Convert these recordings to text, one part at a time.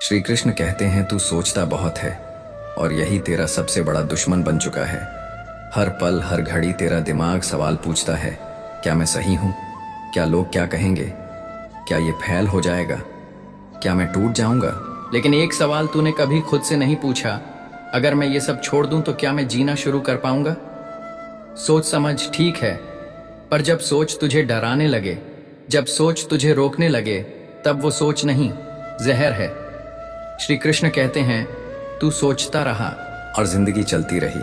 श्री कृष्ण कहते हैं तू सोचता बहुत है और यही तेरा सबसे बड़ा दुश्मन बन चुका है। हर पल हर घड़ी तेरा दिमाग सवाल पूछता है, क्या मैं सही हूँ? क्या लोग क्या कहेंगे? क्या ये फैल हो जाएगा? क्या मैं टूट जाऊंगा? लेकिन एक सवाल तूने कभी खुद से नहीं पूछा, अगर मैं ये सब छोड़ दूं तो क्या मैं जीना शुरू कर पाऊंगा? सोच समझ ठीक है, पर जब सोच तुझे डराने लगे, जब सोच तुझे रोकने लगे, तब वो सोच नहीं, जहर है। श्री कृष्ण कहते हैं तू सोचता रहा और जिंदगी चलती रही।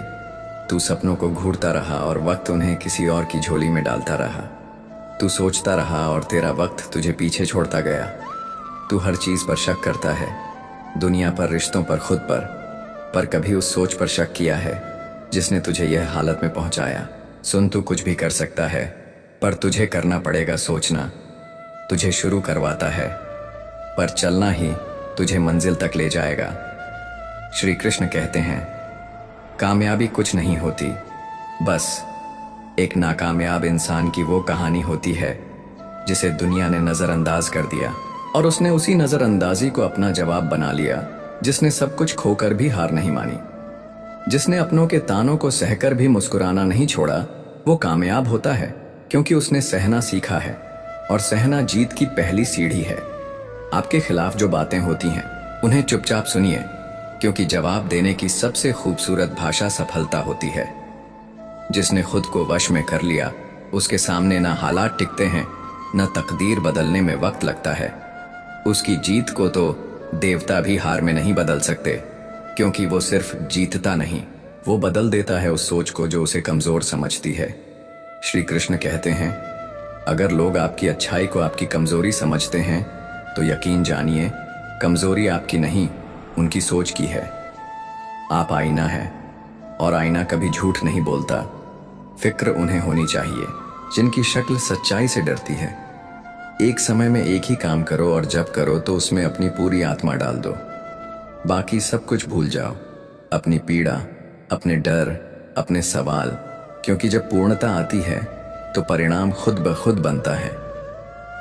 तू सपनों को घूरता रहा और वक्त उन्हें किसी और की झोली में डालता रहा। तू सोचता रहा और तेरा वक्त तुझे पीछे छोड़ता गया। तू हर चीज पर शक करता है, दुनिया पर, रिश्तों पर, खुद पर कभी उस सोच पर शक किया है जिसने तुझे यह हालत में पहुंचाया। सुन, तू कुछ भी कर सकता है, पर तुझे करना पड़ेगा सोचना। तुझे शुरू करवाता है, पर चलना ही तुझे मंजिल तक ले जाएगा। श्री कृष्ण कहते हैं कामयाबी कुछ नहीं होती, बस एक नाकामयाब इंसान की वो कहानी होती है जिसे दुनिया ने नजरअंदाज कर दिया और उसने उसी नजरअंदाजी को अपना जवाब बना लिया। जिसने सब कुछ खोकर भी हार नहीं मानी, जिसने अपनों के तानों को सहकर भी मुस्कुराना नहीं छोड़ा, वो कामयाब होता है क्योंकि उसने सहना सीखा है। और सहना जीत की पहली सीढ़ी है। आपके खिलाफ जो बातें होती हैं उन्हें चुपचाप सुनिए, क्योंकि जवाब देने की सबसे खूबसूरत भाषा सफलता होती है। जिसने खुद को वश में कर लिया, उसके सामने न हालात टिकते हैं, न तकदीर बदलने में वक्त लगता है। उसकी जीत को तो देवता भी हार में नहीं बदल सकते, क्योंकि वो सिर्फ जीतता नहीं, वो बदल देता है उस सोच को जो उसे कमजोर समझती है। श्री कृष्ण कहते हैं अगर लोग आपकी अच्छाई को आपकी कमजोरी समझते हैं तो यकीन जानिए कमजोरी आपकी नहीं, उनकी सोच की है। आप आईना है और आईना कभी झूठ नहीं बोलता। फिक्र उन्हें होनी चाहिए जिनकी शक्ल सच्चाई से डरती है। एक समय में एक ही काम करो और जब करो तो उसमें अपनी पूरी आत्मा डाल दो। बाकी सब कुछ भूल जाओ, अपनी पीड़ा, अपने डर, अपने सवाल, क्योंकि जब पूर्णता आती है तो परिणाम खुद ब खुद बनता है।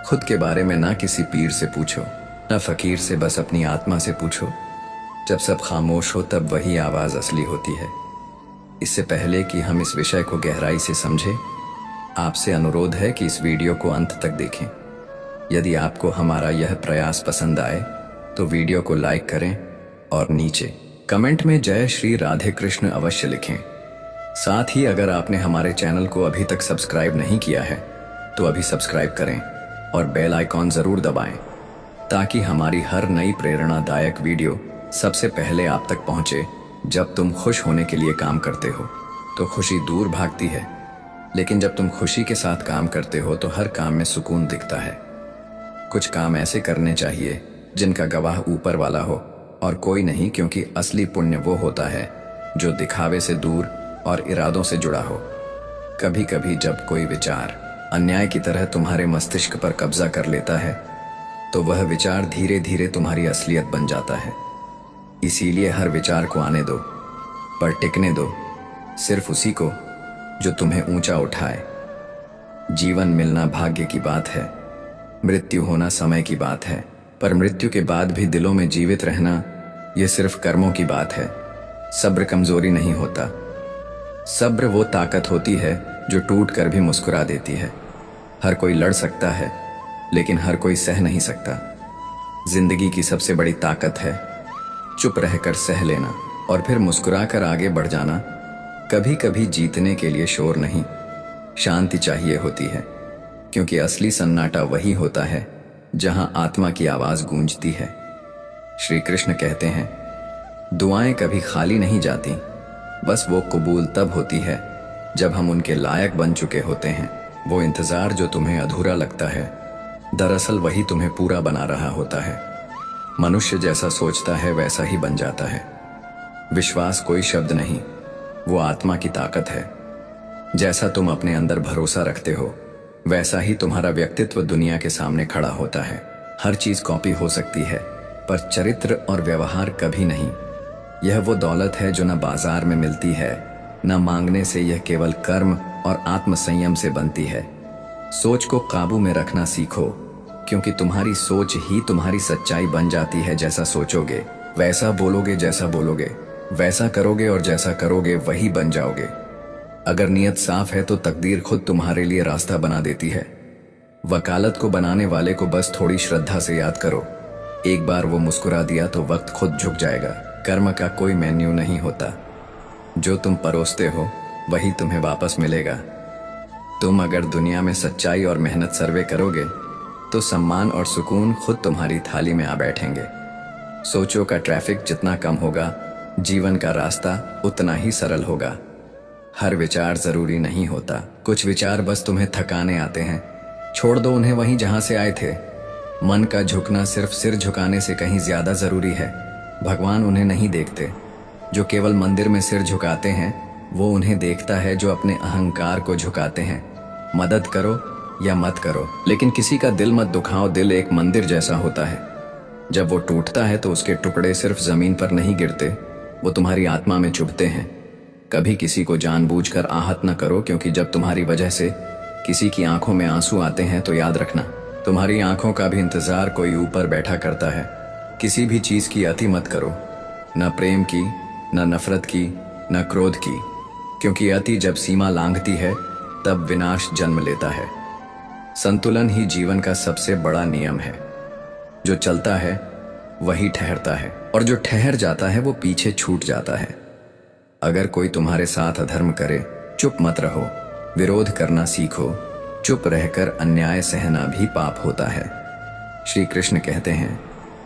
खुद के बारे में ना किसी पीर से पूछो, ना फकीर से, बस अपनी आत्मा से पूछो। जब सब खामोश हो तब वही आवाज असली होती है। इससे पहले कि हम इस विषय को गहराई से समझें, आपसे अनुरोध है कि इस वीडियो को अंत तक देखें। यदि आपको हमारा यह प्रयास पसंद आए तो वीडियो को लाइक करें और नीचे कमेंट में जय श्री राधे कृष्ण अवश्य लिखें। साथ ही अगर आपने हमारे चैनल को अभी तक सब्सक्राइब नहीं किया है तो अभी सब्सक्राइब करें और बेल आइकॉन जरूर दबाएं, ताकि हमारी हर नई प्रेरणादायक वीडियो सबसे पहले आप तक पहुंचे। जब तुम खुश होने के लिए काम करते हो तो खुशी दूर भागती है, लेकिन जब तुम खुशी के साथ काम करते हो तो हर काम में सुकून दिखता है। कुछ काम ऐसे करने चाहिए जिनका गवाह ऊपर वाला हो और कोई नहीं, क्योंकि असली पुण्य वो होता है जो दिखावे से दूर और इरादों से जुड़ा हो। कभी कभी जब कोई विचार अन्याय की तरह तुम्हारे मस्तिष्क पर कब्जा कर लेता है तो वह विचार धीरे धीरे तुम्हारी असलियत बन जाता है। इसीलिए हर विचार को आने दो, पर टिकने दो सिर्फ उसी को जो तुम्हें ऊंचा उठाए। जीवन मिलना भाग्य की बात है, मृत्यु होना समय की बात है, पर मृत्यु के बाद भी दिलों में जीवित रहना यह सिर्फ कर्मों की बात है। सब्र कमजोरी नहीं होता, सब्र वो ताकत होती है जो टूट कर भी मुस्कुरा देती है। हर कोई लड़ सकता है, लेकिन हर कोई सह नहीं सकता। जिंदगी की सबसे बड़ी ताकत है चुप रहकर सह लेना और फिर मुस्कुरा कर आगे बढ़ जाना। कभी कभी जीतने के लिए शोर नहीं, शांति चाहिए होती है, क्योंकि असली सन्नाटा वही होता है जहां आत्मा की आवाज गूंजती है। श्री कृष्ण कहते हैं दुआएं कभी खाली नहीं जाती, बस वो कबूल तब होती है जब हम उनके लायक बन चुके होते हैं। वो इंतजार जो तुम्हें अधूरा लगता है, दरअसल वही तुम्हें पूरा बना रहा होता है। मनुष्य जैसा सोचता है वैसा ही बन जाता है। विश्वास कोई शब्द नहीं, वो आत्मा की ताकत है। जैसा तुम अपने अंदर भरोसा रखते हो, वैसा ही तुम्हारा व्यक्तित्व दुनिया के सामने खड़ा होता है। हर चीज कॉपी हो सकती है, पर चरित्र और व्यवहार कभी नहीं। यह वो दौलत है जो न बाजार में मिलती है, न मांगने से, यह केवल कर्म और आत्म संयम से बनती है। सोच को काबू में रखना सीखो, क्योंकि तुम्हारी सोच ही तुम्हारी सच्चाई बन जाती है। जैसा सोचोगे वैसा बोलोगे, जैसा बोलोगे वैसा करोगे, और जैसा करोगे वही बन जाओगे। अगर नीयत साफ है तो तकदीर खुद तुम्हारे लिए रास्ता बना देती है। वकालत को बनाने वाले को बस थोड़ी श्रद्धा से याद करो। एक बार वो मुस्कुरा दिया तो वक्त खुद झुक जाएगा। कर्म का कोई मेन्यू नहीं होता, जो तुम परोसते हो वही तुम्हें वापस मिलेगा। तुम अगर दुनिया में सच्चाई और मेहनत सर्वे करोगे तो सम्मान और सुकून खुद तुम्हारी थाली में आ बैठेंगे। सोचो का ट्रैफिक जितना कम होगा, जीवन का रास्ता उतना ही सरल होगा। हर विचार जरूरी नहीं होता, कुछ विचार बस तुम्हें थकाने आते हैं। छोड़ दो उन्हें वहीं जहां से आए थे। मन का झुकना सिर्फ सिर झुकाने से कहीं ज्यादा जरूरी है। भगवान उन्हें नहीं देखते जो केवल मंदिर में सिर झुकाते हैं, वो उन्हें देखता है जो अपने अहंकार को झुकाते हैं। मदद करो या मत करो, लेकिन किसी का दिल मत दुखाओ। दिल एक मंदिर जैसा होता है, जब वो टूटता है तो उसके टुकड़े सिर्फ जमीन पर नहीं गिरते, वो तुम्हारी आत्मा में चुभते हैं। कभी किसी को जानबूझकर आहत न करो, क्योंकि जब तुम्हारी वजह से किसी की आंखों में आंसू आते हैं तो याद रखना, तुम्हारी आंखों का भी इंतजार कोई ऊपर बैठा करता है। किसी भी चीज की अति मत करो, न प्रेम की, न नफरत की, न क्रोध की, क्योंकि अति जब सीमा लांघती है तब विनाश जन्म लेता है। संतुलन ही जीवन का सबसे बड़ा नियम है। जो चलता है वही ठहरता है, और जो ठहर जाता है वो पीछे छूट जाता है। अगर कोई तुम्हारे साथ अधर्म करे, चुप मत रहो, विरोध करना सीखो। चुप रहकर अन्याय सहना भी पाप होता है। श्री कृष्ण कहते हैं,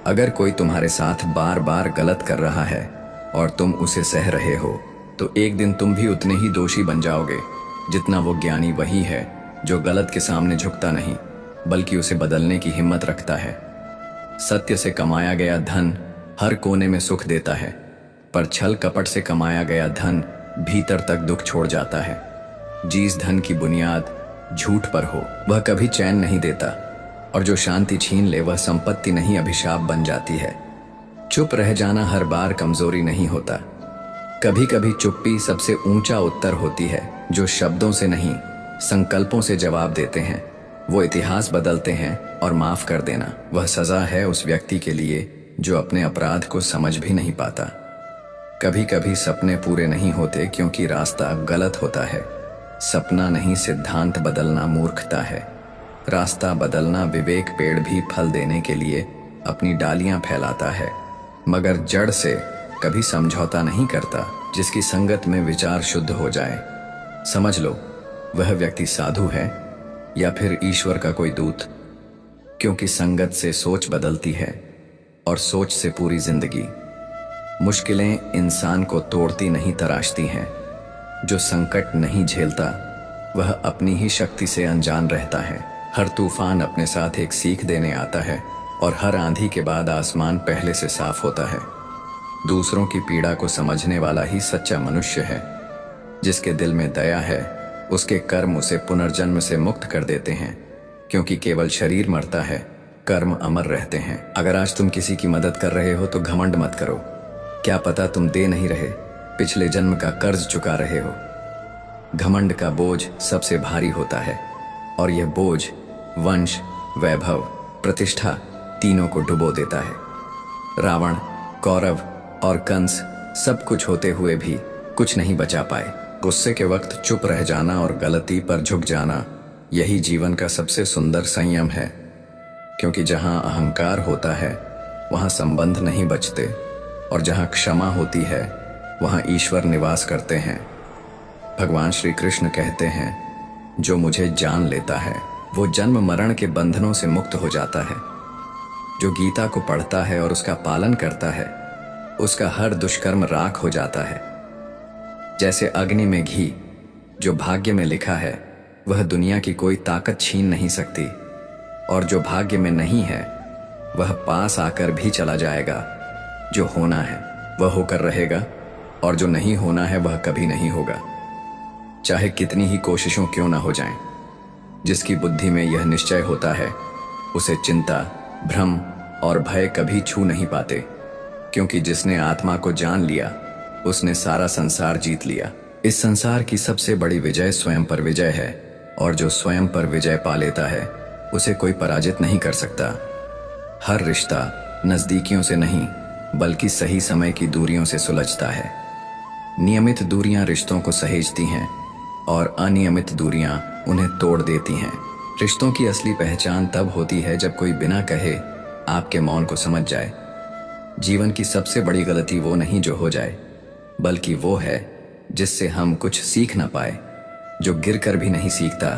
अगर कोई तुम्हारे साथ बार बार गलत कर रहा है और तुम उसे सह रहे हो, तो एक दिन तुम भी उतने ही दोषी बन जाओगे जितना वो ज्ञानी वही है जो गलत के सामने झुकता नहीं, बल्कि उसे बदलने की हिम्मत रखता है। सत्य से कमाया गया धन हर कोने में सुख देता है, पर छल कपट से कमाया गया धन भीतर तक दुख छोड़ जाता है। जिस धन की बुनियाद झूठ पर हो वह कभी चैन नहीं देता, और जो शांति छीन ले वह संपत्ति नहीं अभिशाप बन जाती है। चुप रह जाना हर बार कमजोरी नहीं होता, कभी कभी चुप्पी सबसे ऊंचा उत्तर होती है। जो शब्दों से नहीं संकल्पों से जवाब देते हैं वो इतिहास बदलते हैं, और माफ कर देना वह सजा है उस व्यक्ति के लिए जो अपने अपराध को समझ भी नहीं पाता। कभी कभी सपने पूरे नहीं होते क्योंकि रास्ता गलत होता है। सपना नहीं, सिद्धांत बदलना मूर्खता है। रास्ता बदलना विवेक। पेड़ भी फल देने के लिए अपनी डालियां फैलाता है, मगर जड़ से कभी समझौता नहीं करता। जिसकी संगत में विचार शुद्ध हो जाए, समझ लो वह व्यक्ति साधु है या फिर ईश्वर का कोई दूत, क्योंकि संगत से सोच बदलती है और सोच से पूरी जिंदगी। मुश्किलें इंसान को तोड़ती नहीं तराशती हैं। जो संकट नहीं झेलता वह अपनी ही शक्ति से अनजान रहता है। हर तूफान अपने साथ एक सीख देने आता है, और हर आंधी के बाद आसमान पहले से साफ होता है। दूसरों की पीड़ा को समझने वाला ही सच्चा मनुष्य है। जिसके दिल में दया है उसके कर्म उसे पुनर्जन्म से मुक्त कर देते हैं, क्योंकि केवल शरीर मरता है, कर्म अमर रहते हैं। अगर आज तुम किसी की मदद कर रहे हो तो घमंड मत करो। क्या पता तुम दे नहीं रहे, पिछले जन्म का कर्ज चुका रहे हो। घमंड का बोझ सबसे भारी होता है, और यह बोझ वंश, वैभव, प्रतिष्ठा तीनों को डुबो देता है। रावण, कौरव और कंस सब कुछ होते हुए भी कुछ नहीं बचा पाए। गुस्से के वक्त चुप रह जाना और गलती पर झुक जाना, यही जीवन का सबसे सुंदर संयम है। क्योंकि जहां अहंकार होता है वहां संबंध नहीं बचते, और जहां क्षमा होती है वहां ईश्वर निवास करते हैं। भगवान श्री कृष्ण कहते हैं, जो मुझे जान लेता है वो जन्म मरण के बंधनों से मुक्त हो जाता है। जो गीता को पढ़ता है और उसका पालन करता है उसका हर दुष्कर्म राख हो जाता है। जैसे अग्नि में घी, जो भाग्य में लिखा है वह दुनिया की कोई ताकत छीन नहीं सकती, और जो भाग्य में नहीं है वह पास आकर भी चला जाएगा। जो होना है वह होकर रहेगा, और जो नहीं होना है वह कभी नहीं होगा, चाहे कितनी ही कोशिशों क्यों ना हो जाएं। जिसकी बुद्धि में यह निश्चय होता है उसे चिंता, भ्रम और भय कभी छू नहीं पाते, क्योंकि जिसने आत्मा को जान लिया उसने सारा संसार जीत लिया। इस संसार की सबसे बड़ी विजय स्वयं पर विजय है, और जो स्वयं पर विजय पा लेता है उसे कोई पराजित नहीं कर सकता। हर रिश्ता नज़दीकियों से नहीं बल्कि सही समय की दूरियों से सुलझता है। नियमित दूरियां रिश्तों को सहेजती हैं और अनियमित दूरियां उन्हें तोड़ देती हैं। रिश्तों की असली पहचान तब होती है जब कोई बिना कहे आपके मौन को समझ जाए। जीवन की सबसे बड़ी गलती वो नहीं जो हो जाए, बल्कि वो है जिससे हम कुछ सीख ना पाए। जो गिर कर भी नहीं सीखता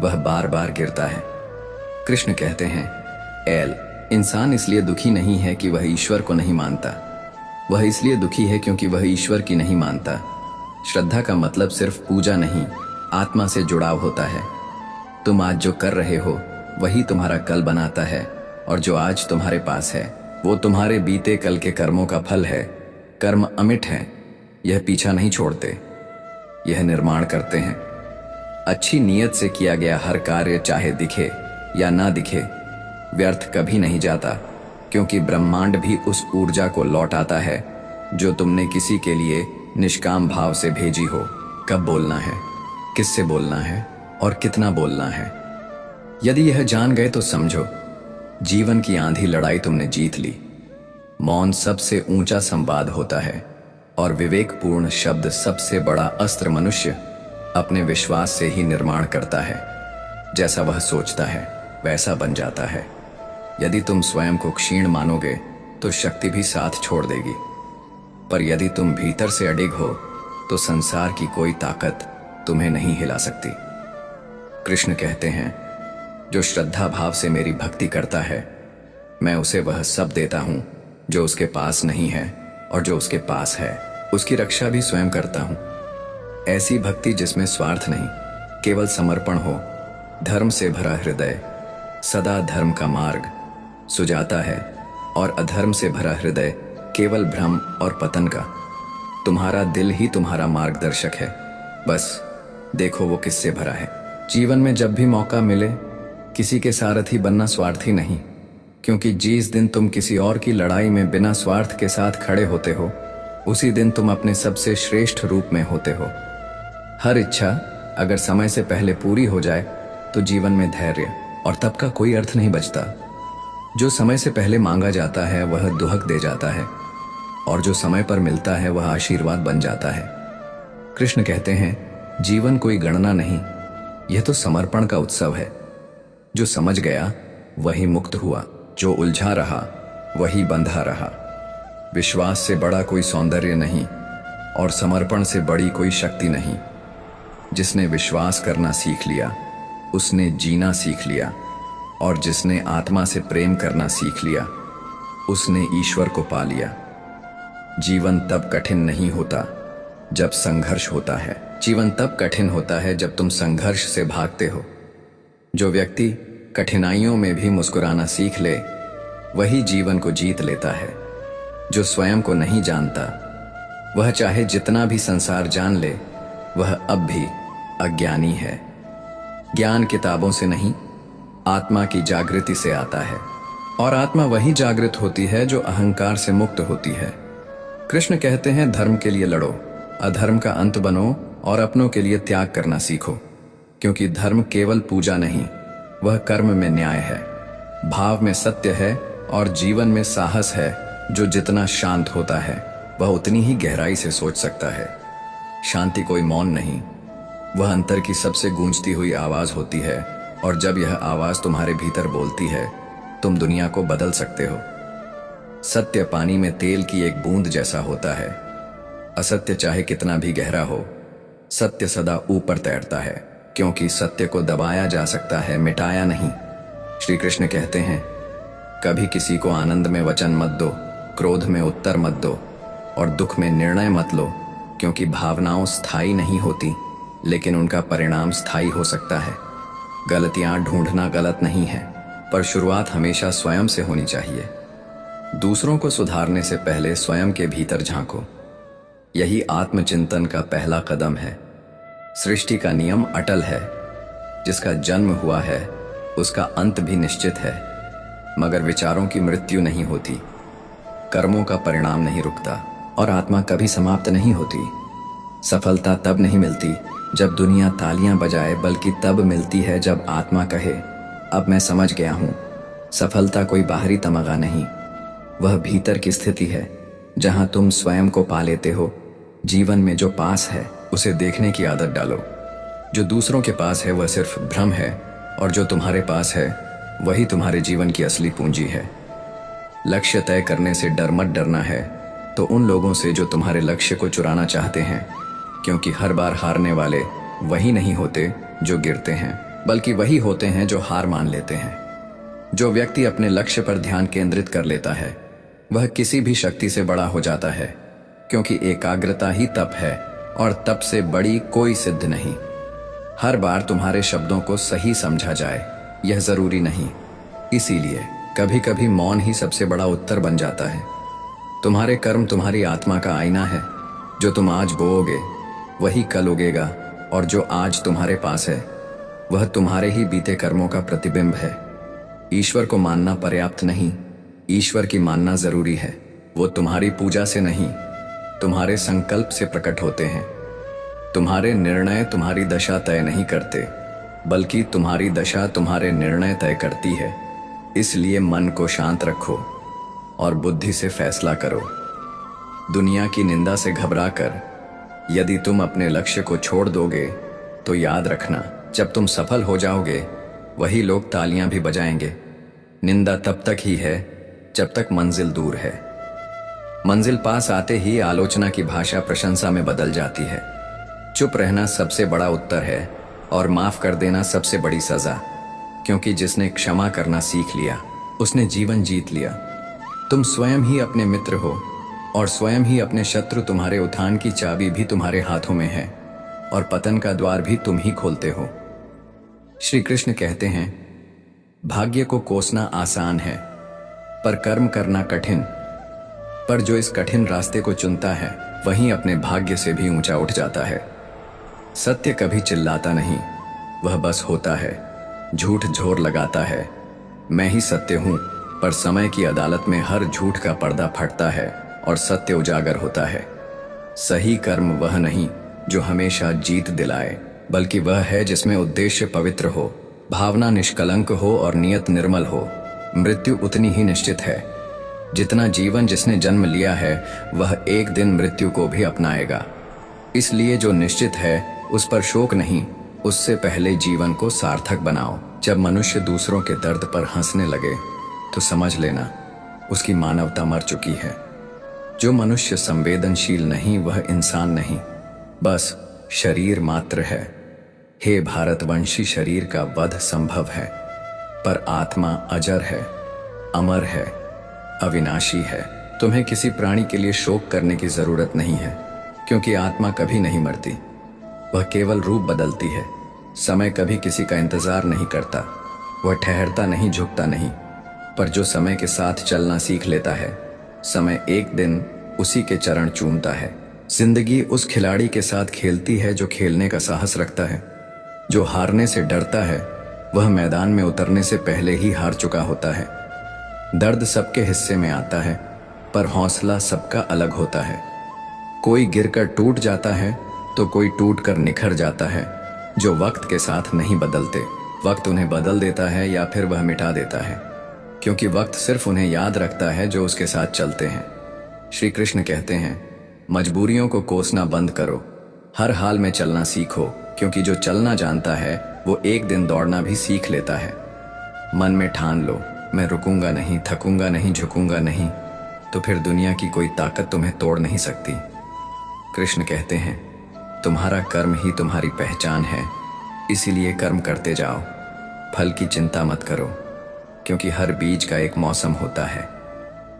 वह बार बार गिरता है। कृष्ण कहते हैं, एल इंसान इसलिए दुखी नहीं है कि वह ईश्वर को नहीं मानता, वह इसलिए दुखी है क्योंकि वह ईश्वर की नहीं मानता। श्रद्धा का मतलब सिर्फ पूजा नहीं, आत्मा से जुड़ाव होता है। तुम आज जो कर रहे हो वही तुम्हारा कल बनाता है, और जो आज तुम्हारे पास है वो तुम्हारे बीते कल के कर्मों का फल है। कर्म अमिट हैं, यह पीछा नहीं छोड़ते, यह निर्माण करते हैं। अच्छी नीयत से किया गया हर कार्य चाहे दिखे या ना दिखे व्यर्थ कभी नहीं जाता, क्योंकि ब्रह्मांड भी उस ऊर्जा को लौटाता है जो तुमने किसी के लिए निष्काम भाव से भेजी हो। कब बोलना है, किससे बोलना है और कितना बोलना है, यदि यह जान गए तो समझो जीवन की आंधी लड़ाई तुमने जीत ली। मौन सबसे ऊंचा संवाद होता है और विवेकपूर्ण शब्द सबसे बड़ा अस्त्र मनुष्य अपने विश्वास से ही निर्माण करता है। जैसा वह सोचता है वैसा बन जाता है। यदि तुम स्वयं को क्षीण मानोगे तो शक्ति भी साथ छोड़ देगी, पर यदि तुम भीतर से अडिग हो तो संसार की कोई ताकत तुम्हें नहीं हिला सकती। कृष्ण कहते हैं, जो श्रद्धा भाव से मेरी भक्ति करता है मैं उसे वह सब देता हूं जो उसके पास नहीं है, और जो उसके पास है उसकी रक्षा भी स्वयं करता हूं। ऐसी भक्ति जिसमें स्वार्थ नहीं, केवल समर्पण हो, धर्म से भरा हृदय सदा धर्म का मार्ग सुझाता है, और अधर्म से भरा हृदय केवल भ्रम और पतन का। तुम्हारा दिल ही तुम्हारा मार्गदर्शक है, बस देखो वो किससे भरा है। जीवन में जब भी मौका मिले किसी के सारथी बनना स्वार्थी नहीं, क्योंकि जिस दिन तुम किसी और की लड़ाई में बिना स्वार्थ के साथ खड़े होते हो उसी दिन तुम अपने सबसे श्रेष्ठ रूप में होते हो। हर इच्छा अगर समय से पहले पूरी हो जाए तो जीवन में धैर्य और तप का कोई अर्थ नहीं बचता। जो समय से पहले मांगा जाता है वह दुहक दे जाता है, और जो समय पर मिलता है वह आशीर्वाद बन जाता है। कृष्ण कहते हैं, जीवन कोई गणना नहीं, यह तो समर्पण का उत्सव है। जो समझ गया वही मुक्त हुआ, जो उलझा रहा वही बंधा रहा। विश्वास से बड़ा कोई सौंदर्य नहीं और समर्पण से बड़ी कोई शक्ति नहीं। जिसने विश्वास करना सीख लिया उसने जीना सीख लिया, और जिसने आत्मा से प्रेम करना सीख लिया उसने ईश्वर को पा लिया। जीवन तब कठिन नहीं होता जब संघर्ष होता है, जीवन तब कठिन होता है जब तुम संघर्ष से भागते हो। जो व्यक्ति कठिनाइयों में भी मुस्कुराना सीख ले वही जीवन को जीत लेता है। जो स्वयं को नहीं जानता वह चाहे जितना भी संसार जान ले वह अब भी अज्ञानी है। ज्ञान किताबों से नहीं, आत्मा की जागृति से आता है, और आत्मा वही जागृत होती है जो अहंकार से मुक्त होती है। कृष्ण कहते हैं, धर्म के लिए लड़ो, अधर्म का अंत बनो और अपनों के लिए त्याग करना सीखो, क्योंकि धर्म केवल पूजा नहीं, वह कर्म में न्याय है, भाव में सत्य है और जीवन में साहस है। जो जितना शांत होता है वह उतनी ही गहराई से सोच सकता है। शांति कोई मौन नहीं, वह अंतर की सबसे गूंजती हुई आवाज होती है, और जब यह आवाज तुम्हारे भीतर बोलती है तुम दुनिया को बदल सकते हो। सत्य पानी में तेल की एक बूंद जैसा होता है। असत्य चाहे कितना भी गहरा हो, सत्य सदा ऊपर तैरता है, क्योंकि सत्य को दबाया जा सकता है, मिटाया नहीं। श्री कृष्ण कहते हैं, कभी किसी को आनंद में वचन मत दो, क्रोध में उत्तर मत दो और दुख में निर्णय मत लो, क्योंकि भावनाओं स्थायी नहीं होती लेकिन उनका परिणाम स्थायी हो सकता है। गलतियां ढूंढना गलत नहीं है, पर शुरुआत हमेशा स्वयं से होनी चाहिए। दूसरों को सुधारने से पहले स्वयं के भीतर झांको, यही आत्मचिंतन का पहला कदम है। सृष्टि का नियम अटल है, जिसका जन्म हुआ है उसका अंत भी निश्चित है, मगर विचारों की मृत्यु नहीं होती, कर्मों का परिणाम नहीं रुकता और आत्मा कभी समाप्त नहीं होती। सफलता तब नहीं मिलती जब दुनिया तालियां बजाए, बल्कि तब मिलती है जब आत्मा कहे, अब मैं समझ गया हूँ, सफलता कोई बाहरी तमगा नहीं, वह भीतर की स्थिति है जहाँ तुम स्वयं को पा लेते हो। जीवन में जो पास है उसे देखने की आदत डालो। जो दूसरों के पास है वह सिर्फ भ्रम है, और जो तुम्हारे पास है वही तुम्हारे जीवन की असली पूंजी है। लक्ष्य तय करने से डर मत डरना है तो उन लोगों से जो तुम्हारे लक्ष्य को चुराना चाहते हैं, क्योंकि हर बार हारने वाले वही नहीं होते जो गिरते हैं, बल्कि वही होते हैं जो हार मान लेते हैं। जो व्यक्ति अपने लक्ष्य पर ध्यान केंद्रित कर लेता है वह किसी भी शक्ति से बड़ा हो जाता है, क्योंकि एकाग्रता ही तप है और तप से बड़ी कोई सिद्ध नहीं। हर बार तुम्हारे शब्दों को सही समझा जाए यह जरूरी नहीं, इसीलिए कभी कभी मौन ही सबसे बड़ा उत्तर बन जाता है। तुम्हारे कर्म तुम्हारी आत्मा का आईना है। जो तुम आज बोओगे वही कल उगेगा, और जो आज तुम्हारे पास है वह तुम्हारे ही बीते कर्मों का प्रतिबिंब है। ईश्वर को मानना पर्याप्त नहीं, ईश्वर की मानना जरूरी है। वो तुम्हारी पूजा से नहीं, तुम्हारे संकल्प से प्रकट होते हैं। तुम्हारे निर्णय तुम्हारी दशा तय नहीं करते, बल्कि तुम्हारी दशा तुम्हारे निर्णय तय करती है। इसलिए मन को शांत रखो और बुद्धि से फैसला करो। दुनिया की निंदा से घबराकर यदि तुम अपने लक्ष्य को छोड़ दोगे तो याद रखना, जब तुम सफल हो जाओगे वही लोग तालियां भी बजाएंगे। निंदा तब तक ही है जब तक मंजिल दूर है। मंजिल पास आते ही आलोचना की भाषा प्रशंसा में बदल जाती है। चुप रहना सबसे बड़ा उत्तर है और माफ कर देना सबसे बड़ी सजा, क्योंकि जिसने क्षमा करना सीख लिया उसने जीवन जीत लिया। तुम स्वयं ही अपने मित्र हो और स्वयं ही अपने शत्रु। तुम्हारे उत्थान की चाबी भी तुम्हारे हाथों में है और पतन का द्वार भी तुम ही खोलते हो। श्री कृष्ण कहते हैं, भाग्य को कोसना आसान है पर कर्म करना कठिन। पर जो इस कठिन रास्ते को चुनता है वहीं अपने भाग्य से भी ऊंचा उठ जाता है। सत्य कभी चिल्लाता नहीं, वह बस होता है। झूठ जोर लगाता है, मैं ही सत्य हूं, पर समय की अदालत में हर झूठ का पर्दा फटता है और सत्य उजागर होता है। सही कर्म वह नहीं जो हमेशा जीत दिलाए, बल्कि वह है जिसमें उद्देश्य पवित्र हो, भावना निष्कलंक हो और नियत निर्मल हो। मृत्यु उतनी ही निश्चित है जितना जीवन जिसने जन्म लिया है वह एक दिन मृत्यु को भी अपनाएगा। इसलिए जो निश्चित है उस पर शोक नहीं, उससे पहले जीवन को सार्थक बनाओ। जब मनुष्य दूसरों के दर्द पर हंसने लगे तो समझ लेना उसकी मानवता मर चुकी है। जो मनुष्य संवेदनशील नहीं वह इंसान नहीं, बस शरीर मात्र है। हे भारतवंशी, शरीर का वध संभव है पर आत्मा अजर है, अमर है, अविनाशी है। तुम्हें किसी प्राणी के लिए शोक करने की जरूरत नहीं है, क्योंकि आत्मा कभी नहीं मरती, वह केवल रूप बदलती है। समय कभी किसी का इंतजार नहीं करता, वह ठहरता नहीं, झुकता नहीं। पर जो समय के साथ चलना सीख लेता है, समय एक दिन उसी के चरण चूमता है। जिंदगी उस खिलाड़ी के साथ खेलती है जो खेलने का साहस रखता है। जो हारने से डरता है वह मैदान में उतरने से पहले ही हार चुका होता है। दर्द सबके हिस्से में आता है, पर हौसला सबका अलग होता है। कोई गिरकर टूट जाता है तो कोई टूटकर निखर जाता है। जो वक्त के साथ नहीं बदलते, वक्त उन्हें बदल देता है या फिर वह मिटा देता है, क्योंकि वक्त सिर्फ उन्हें याद रखता है जो उसके साथ चलते हैं। श्री कृष्ण कहते हैं, मजबूरियों को कोसना बंद करो, हर हाल में चलना सीखो, क्योंकि जो चलना जानता है वो एक दिन दौड़ना भी सीख लेता है। मन में ठान लो, मैं रुकूंगा नहीं, थकूंगा नहीं, झुकूंगा नहीं, तो फिर दुनिया की कोई ताकत तुम्हें तोड़ नहीं सकती। कृष्ण कहते हैं, तुम्हारा कर्म ही तुम्हारी पहचान है, इसीलिए कर्म करते जाओ, फल की चिंता मत करो, क्योंकि हर बीज का एक मौसम होता है।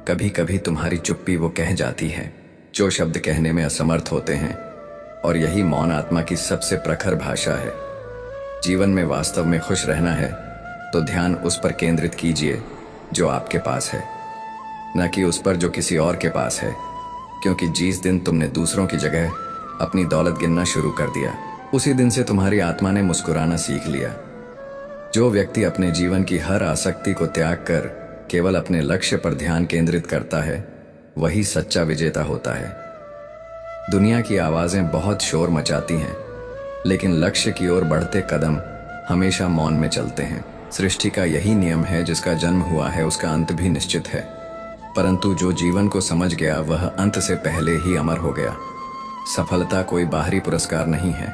कभी कभी तुम्हारी चुप्पी वो कह जाती है जो शब्द कहने में असमर्थ होते हैं, और यही मौन आत्मा की सबसे प्रखर भाषा है। जीवन में वास्तव में खुश रहना है तो ध्यान उस पर केंद्रित कीजिए जो आपके पास है, न कि उस पर जो किसी और के पास है, क्योंकि जिस दिन तुमने दूसरों की जगह अपनी दौलत गिनना शुरू कर दिया, उसी दिन से तुम्हारी आत्मा ने मुस्कुराना सीख लिया। जो व्यक्ति अपने जीवन की हर आसक्ति को त्याग कर केवल अपने लक्ष्य पर ध्यान केंद्रित करता है, वही सच्चा विजेता होता है। दुनिया की आवाजें बहुत शोर मचाती हैं, लेकिन लक्ष्य की ओर बढ़ते कदम हमेशा मौन में चलते हैं। सृष्टि का यही नियम है, जिसका जन्म हुआ है उसका अंत भी निश्चित है। परंतु जो जीवन को समझ गया वह अंत से पहले ही अमर हो गया। सफलता कोई बाहरी पुरस्कार नहीं है,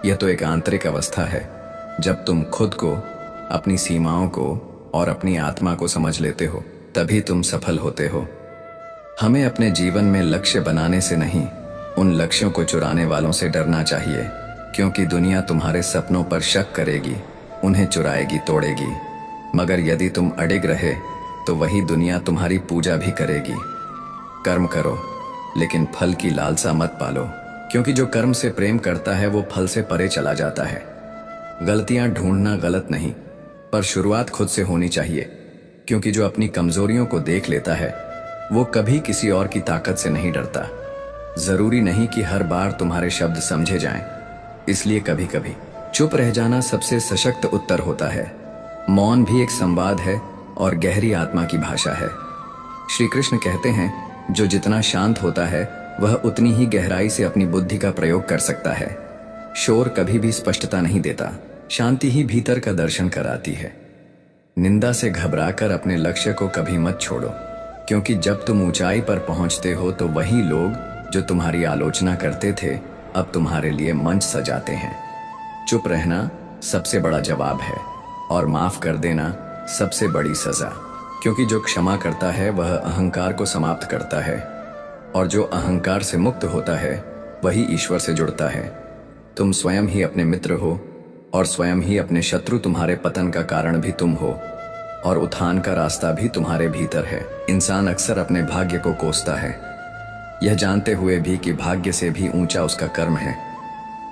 यह तो एक आंतरिक अवस्था है। जब तुम खुद को, अपनी सीमाओं को और अपनी आत्मा को समझ लेते हो, तभी तुम सफल होते हो। हमें अपने जीवन में लक्ष्य बनाने से नहीं, उन लक्ष्यों को चुराने वालों से डरना चाहिए, क्योंकि दुनिया तुम्हारे सपनों पर शक करेगी, उन्हें चुराएगी, तोड़ेगी। मगर यदि तुम अडिग रहे तो वही दुनिया तुम्हारी पूजा भी करेगी। कर्म करो, लेकिन फल की लालसा मत पालो, क्योंकि जो कर्म से प्रेम करता है वो फल से परे चला जाता है। गलतियां ढूंढना गलत नहीं, पर शुरुआत खुद से होनी चाहिए, क्योंकि जो अपनी कमजोरियों को देख लेता है वो कभी किसी और की ताकत से नहीं डरता। जरूरी नहीं कि हर बार तुम्हारे शब्द समझे जाएं, इसलिए कभी कभी चुप रह जाना सबसे सशक्त उत्तर होता है। मौन भी एक संवाद है और गहरी आत्मा की भाषा है। श्री कृष्ण कहते हैं, जो जितना शांत होता है वह उतनी ही गहराई से अपनी बुद्धि का प्रयोग कर सकता है। शोर कभी भी स्पष्टता नहीं देता, शांति ही भीतर का दर्शन कराती है। निंदा से घबराकर अपने लक्ष्य को कभी मत छोड़ो, क्योंकि जब तुम ऊंचाई पर पहुंचते हो तो वही लोग जो तुम्हारी आलोचना करते थे अब तुम्हारे लिए मंच सजाते हैं। चुप रहना सबसे बड़ा जवाब है और माफ कर देना सबसे बड़ी सजा, क्योंकि जो क्षमा करता है वह अहंकार को समाप्त करता है, और जो अहंकार से मुक्त होता है वही ईश्वर से जुड़ता है। तुम स्वयं ही अपने मित्र हो और स्वयं ही अपने शत्रु। तुम्हारे पतन का कारण भी तुम हो और उत्थान का रास्ता भी तुम्हारे भीतर है। इंसान अक्सर अपने भाग्य को कोसता है, यह जानते हुए भी कि भाग्य से भी ऊंचा उसका कर्म है।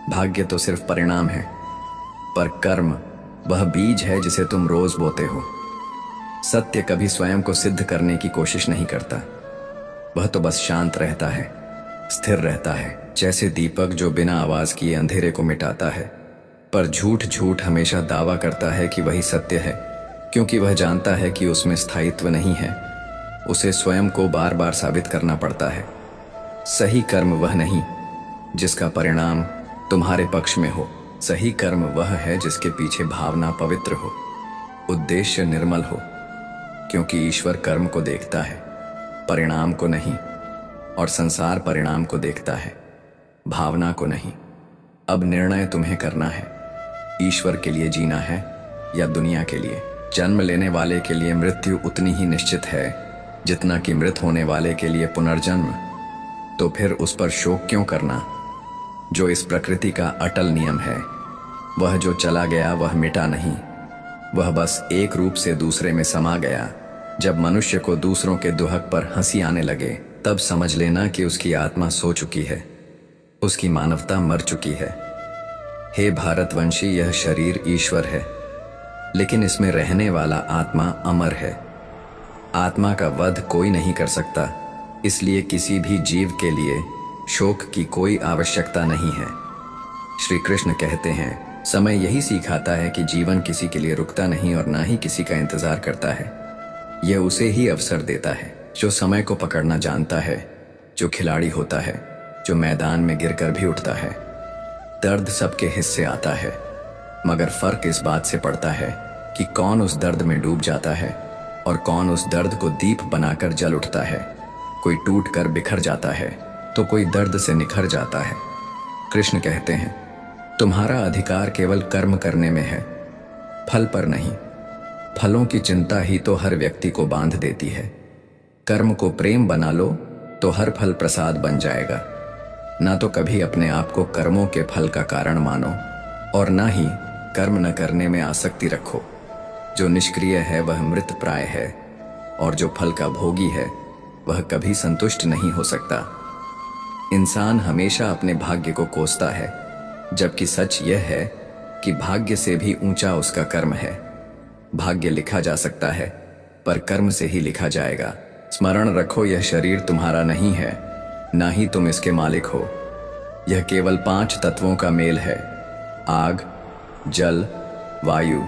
भाग्य तो सिर्फ परिणाम है, पर कर्म वह बीज है जिसे तुम रोज बोते हो। सत्य कभी स्वयं को सिद्ध करने की कोशिश नहीं करता, वह तो बस शांत रहता है, स्थिर रहता है, जैसे दीपक जो बिना आवाज किए अंधेरे को मिटाता है। पर झूठ हमेशा दावा करता है कि वही सत्य है, क्योंकि वह जानता है कि उसमें स्थायित्व नहीं है। उसे स्वयं को बार बार साबित करना पड़ता है। सही कर्म वह नहीं जिसका परिणाम तुम्हारे पक्ष में हो, सही कर्म वह है जिसके पीछे भावना पवित्र हो, उद्देश्य निर्मल हो, क्योंकि ईश्वर कर्म को देखता है, परिणाम को नहीं, और संसार परिणाम को देखता है, भावना को नहीं। अब निर्णय तुम्हें करना है, ईश्वर के लिए जीना है या दुनिया के लिए। जन्म लेने वाले के लिए मृत्यु उतनी ही निश्चित है जितना कि मृत होने वाले के लिए पुनर्जन्म। तो फिर उस पर शोक क्यों करना, जो इस प्रकृति का अटल नियम है। वह जो चला गया वह मिटा नहीं, वह बस एक रूप से दूसरे में समा गया। जब मनुष्य को दूसरों के दुहक पर हंसी आने लगे, तब समझ लेना कि उसकी आत्मा सो चुकी है, उसकी मानवता मर चुकी है। हे भारतवंशी, यह शरीर ईश्वर है, लेकिन इसमें रहने वाला आत्मा अमर है। आत्मा का वध कोई नहीं कर सकता, इसलिए किसी भी जीव के लिए शोक की कोई आवश्यकता नहीं है। श्री कृष्ण कहते हैं, समय यही सिखाता है कि जीवन किसी के लिए रुकता नहीं और ना ही किसी का इंतजार करता है। यह उसे ही अवसर देता है जो समय को पकड़ना जानता है, जो खिलाड़ी होता है, जो मैदान में गिरकर भी उठता है। दर्द सबके हिस्से आता है, मगर फर्क इस बात से पड़ता है कि कौन उस दर्द में डूब जाता है और कौन उस दर्द को दीप बनाकर जल उठता है। कोई टूट कर बिखर जाता है तो कोई दर्द से निखर जाता है। कृष्ण कहते हैं, तुम्हारा अधिकार केवल कर्म करने में है, फल पर नहीं। फलों की चिंता ही तो हर व्यक्ति को बांध देती है। कर्म को प्रेम बना लो तो हर फल प्रसाद बन जाएगा। ना तो कभी अपने आप को कर्मों के फल का कारण मानो और ना ही कर्म न करने में आसक्ति रखो। जो निष्क्रिय है वह मृत प्राय है, और जो फल का भोगी है वह कभी संतुष्ट नहीं हो सकता। इंसान हमेशा अपने भाग्य को कोसता है, जबकि सच यह है कि भाग्य से भी ऊंचा उसका कर्म है। भाग्य लिखा जा सकता है, पर कर्म से ही लिखा जाएगा। स्मरण रखो, यह शरीर तुम्हारा नहीं है, ना ही तुम इसके मालिक हो। यह केवल 5 तत्वों का मेल है, आग, जल, वायु,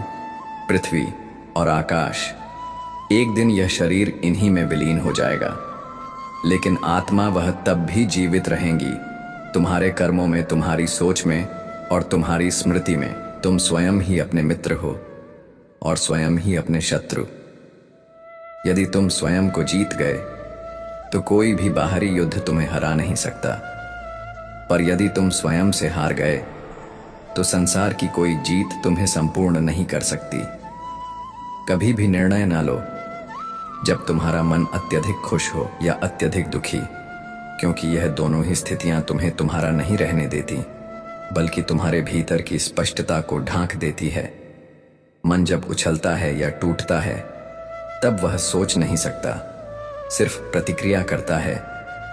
पृथ्वी और आकाश। एक दिन यह शरीर इन्हीं में विलीन हो जाएगा, लेकिन आत्मा वह तब भी जीवित रहेंगी, तुम्हारे कर्मों में, तुम्हारी सोच में और तुम्हारी स्मृति में। तुम स्वयं ही अपने मित्र हो। और स्वयं ही अपने शत्रु। यदि तुम स्वयं को जीत गए तो कोई भी बाहरी युद्ध तुम्हें हरा नहीं सकता, पर यदि तुम स्वयं से हार गए तो संसार की कोई जीत तुम्हें संपूर्ण नहीं कर सकती। कभी भी निर्णय ना लो जब तुम्हारा मन अत्यधिक खुश हो या अत्यधिक दुखी, क्योंकि यह दोनों ही स्थितियां तुम्हें तुम्हारा नहीं रहने देती, बल्कि तुम्हारे भीतर की स्पष्टता को ढांक देती है। मन जब उछलता है या टूटता है तब वह सोच नहीं सकता, सिर्फ प्रतिक्रिया करता है।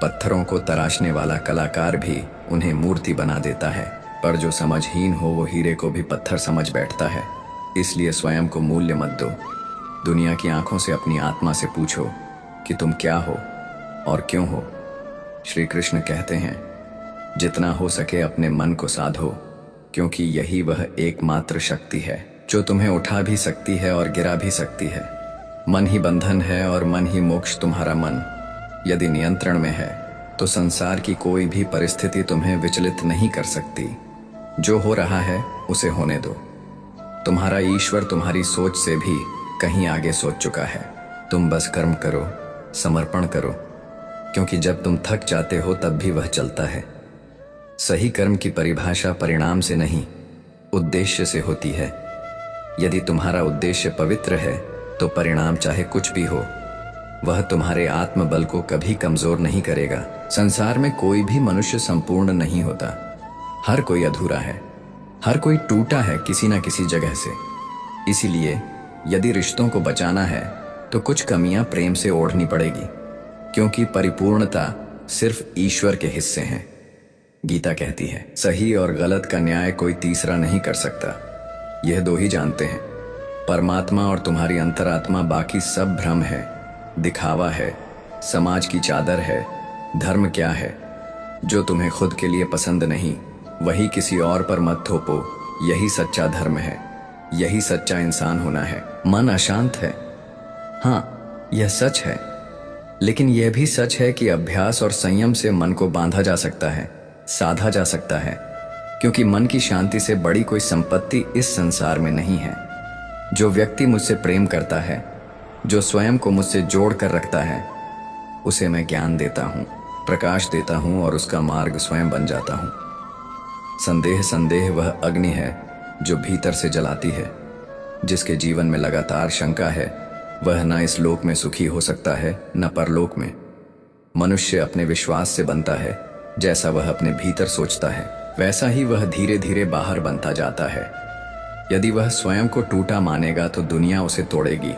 पत्थरों को तराशने वाला कलाकार भी उन्हें मूर्ति बना देता है, पर जो समझहीन हो वो हीरे को भी पत्थर समझ बैठता है। इसलिए स्वयं को मूल्य मत दो। दुनिया की आंखों से अपनी आत्मा से पूछो कि तुम क्या हो और क्यों हो। श्री कृष्ण कहते हैं, जितना हो सके अपने मन को साधो, क्योंकि यही वह एकमात्र शक्ति है जो तुम्हें उठा भी सकती है और गिरा भी सकती है। मन ही बंधन है और मन ही मोक्ष। तुम्हारा मन यदि नियंत्रण में है तो संसार की कोई भी परिस्थिति तुम्हें विचलित नहीं कर सकती। जो हो रहा है उसे होने दो। तुम्हारा ईश्वर तुम्हारी सोच से भी कहीं आगे सोच चुका है। तुम बस कर्म करो, समर्पण करो, क्योंकि जब तुम थक जाते हो तब भी वह चलता है। सही कर्म की परिभाषा परिणाम से नहीं, उद्देश्य से होती है। यदि तुम्हारा उद्देश्य पवित्र है तो परिणाम चाहे कुछ भी हो, वह तुम्हारे आत्मबल को कभी कमजोर नहीं करेगा। संसार में कोई भी मनुष्य संपूर्ण नहीं होता। हर कोई अधूरा है, हर कोई टूटा है किसी न किसी जगह से। इसीलिए यदि रिश्तों को बचाना है तो कुछ कमियां प्रेम से ओढ़नी पड़ेगी, क्योंकि परिपूर्णता सिर्फ ईश्वर के हिस्से हैं। गीता कहती है, सही और गलत का न्याय कोई तीसरा नहीं कर सकता। यह दो ही जानते हैं, परमात्मा और तुम्हारी अंतरात्मा। बाकी सब भ्रम है, दिखावा है, समाज की चादर है। धर्म क्या है? जो तुम्हें खुद के लिए पसंद नहीं वही किसी और पर मत थोपो। यही सच्चा धर्म है, यही सच्चा इंसान होना है। मन अशांत है, हाँ यह सच है, लेकिन यह भी सच है कि अभ्यास और संयम से मन को बांधा जा सकता है, साधा जा सकता है। क्योंकि मन की शांति से बड़ी कोई संपत्ति इस संसार में नहीं है। जो व्यक्ति मुझसे प्रेम करता है, जो स्वयं को मुझसे जोड़ कर रखता है, उसे मैं ज्ञान देता हूँ, प्रकाश देता हूँ और उसका मार्ग स्वयं बन जाता हूँ। संदेह वह अग्नि है जो भीतर से जलाती है। जिसके जीवन में लगातार शंका है वह न इस लोक में सुखी हो सकता है न परलोक में। मनुष्य अपने विश्वास से बनता है। जैसा वह अपने भीतर सोचता है वैसा ही वह धीरे धीरे बाहर बनता जाता है। यदि वह स्वयं को टूटा मानेगा तो दुनिया उसे तोड़ेगी,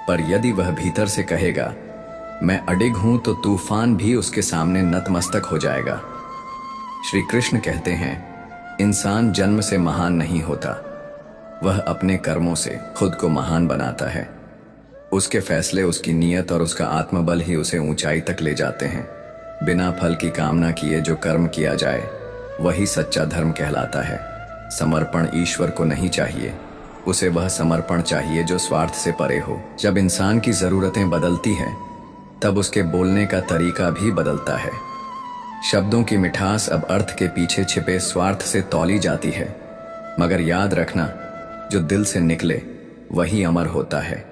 पर यदि वह भीतर से कहेगा मैं अडिग हूं तो तूफान भी उसके सामने नतमस्तक हो जाएगा। श्री कृष्ण कहते हैं, इंसान जन्म से महान नहीं होता, वह अपने कर्मों से खुद को महान बनाता है। उसके फैसले, उसकी नीयत और उसका आत्मबल ही उसे ऊंचाई तक ले जाते हैं। बिना फल की कामना किए जो कर्म किया जाए वही सच्चा धर्म कहलाता है। समर्पण ईश्वर को नहीं चाहिए, उसे वह समर्पण चाहिए जो स्वार्थ से परे हो। जब इंसान की जरूरतें बदलती हैं तब उसके बोलने का तरीका भी बदलता है। शब्दों की मिठास अब अर्थ के पीछे छिपे स्वार्थ से तौली जाती है। मगर याद रखना, जो दिल से निकले वही अमर होता है।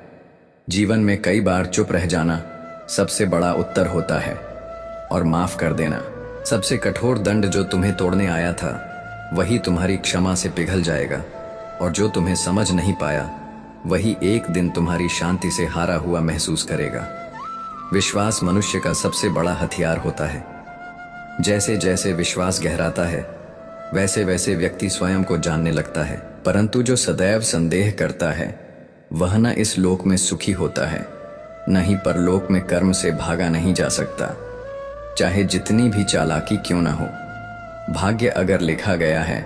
जीवन में कई बार चुप रह जाना सबसे बड़ा उत्तर होता है, और माफ कर देना सबसे कठोर दंड। जो तुम्हें तोड़ने आया था वही तुम्हारी क्षमा से पिघल जाएगा, और जो तुम्हें समझ नहीं पाया वही एक दिन तुम्हारी शांति से हारा हुआ महसूस करेगा। विश्वास मनुष्य का सबसे बड़ा हथियार होता है। जैसे जैसे विश्वास गहराता है वैसे वैसे व्यक्ति स्वयं को जानने लगता है। परंतु जो सदैव संदेह करता है वह न इस लोक में सुखी होता है, न ही परलोक में कर्म से भागा नहीं जा सकता, चाहे जितनी भी चालाकी क्यों न हो। भाग्य अगर लिखा गया है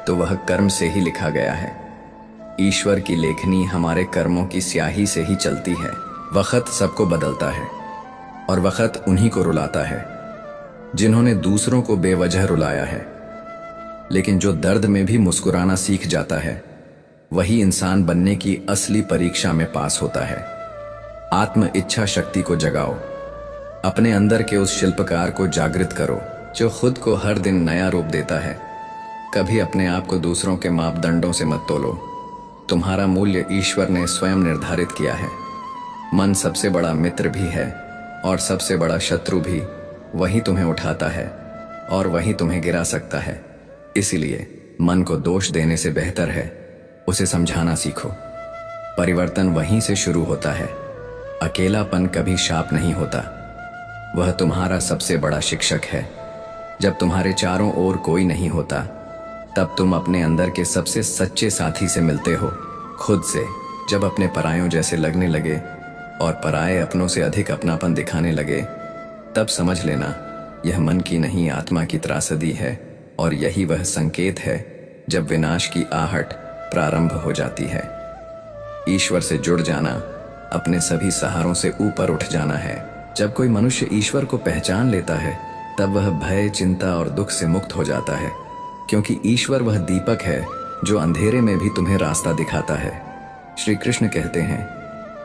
तो वह कर्म से ही लिखा गया है। ईश्वर की लेखनी हमारे कर्मों की स्याही से ही चलती है। वक्त सबको बदलता है और वक्त उन्हीं को रुलाता है जिन्होंने दूसरों को बेवजह रुलाया है। लेकिन जो दर्द में भी मुस्कुराना सीख जाता है वही इंसान बनने की असली परीक्षा में पास होता है। आत्म इच्छा शक्ति को जगाओ, अपने अंदर के उस शिल्पकार को जागृत करो जो खुद को हर दिन नया रूप देता है। कभी अपने आप को दूसरों के मापदंडों से मत तोलो। तुम्हारा मूल्य ईश्वर ने स्वयं निर्धारित किया है। मन सबसे बड़ा मित्र भी है और सबसे बड़ा शत्रु भी। वही तुम्हें उठाता है और वही तुम्हें गिरा सकता है। इसीलिए मन को दोष देने से बेहतर है उसे समझाना सीखो। परिवर्तन वहीं से शुरू होता है। अकेलापन कभी शाप नहीं होता, वह तुम्हारा सबसे बड़ा शिक्षक है। जब तुम्हारे चारों ओर कोई नहीं होता, तब तुम अपने अंदर के सबसे सच्चे साथी से मिलते हो, खुद से। जब अपने परायों जैसे लगने लगे और पराये अपनों से अधिक अपनापन दिखाने लगे, तब समझ लेना यह मन की नहीं आत्मा की त्रासदी है। और यही वह संकेत है जब विनाश की आहट प्रारंभ हो जाती है। ईश्वर से जुड़ जाना अपने सभी सहारों से ऊपर उठ जाना है। जब कोई मनुष्य ईश्वर को पहचान लेता है, तब वह भय, चिंता और दुख से मुक्त हो जाता है, क्योंकि ईश्वर वह दीपक है जो अंधेरे में भी तुम्हें रास्ता दिखाता है। श्री कृष्ण कहते हैं,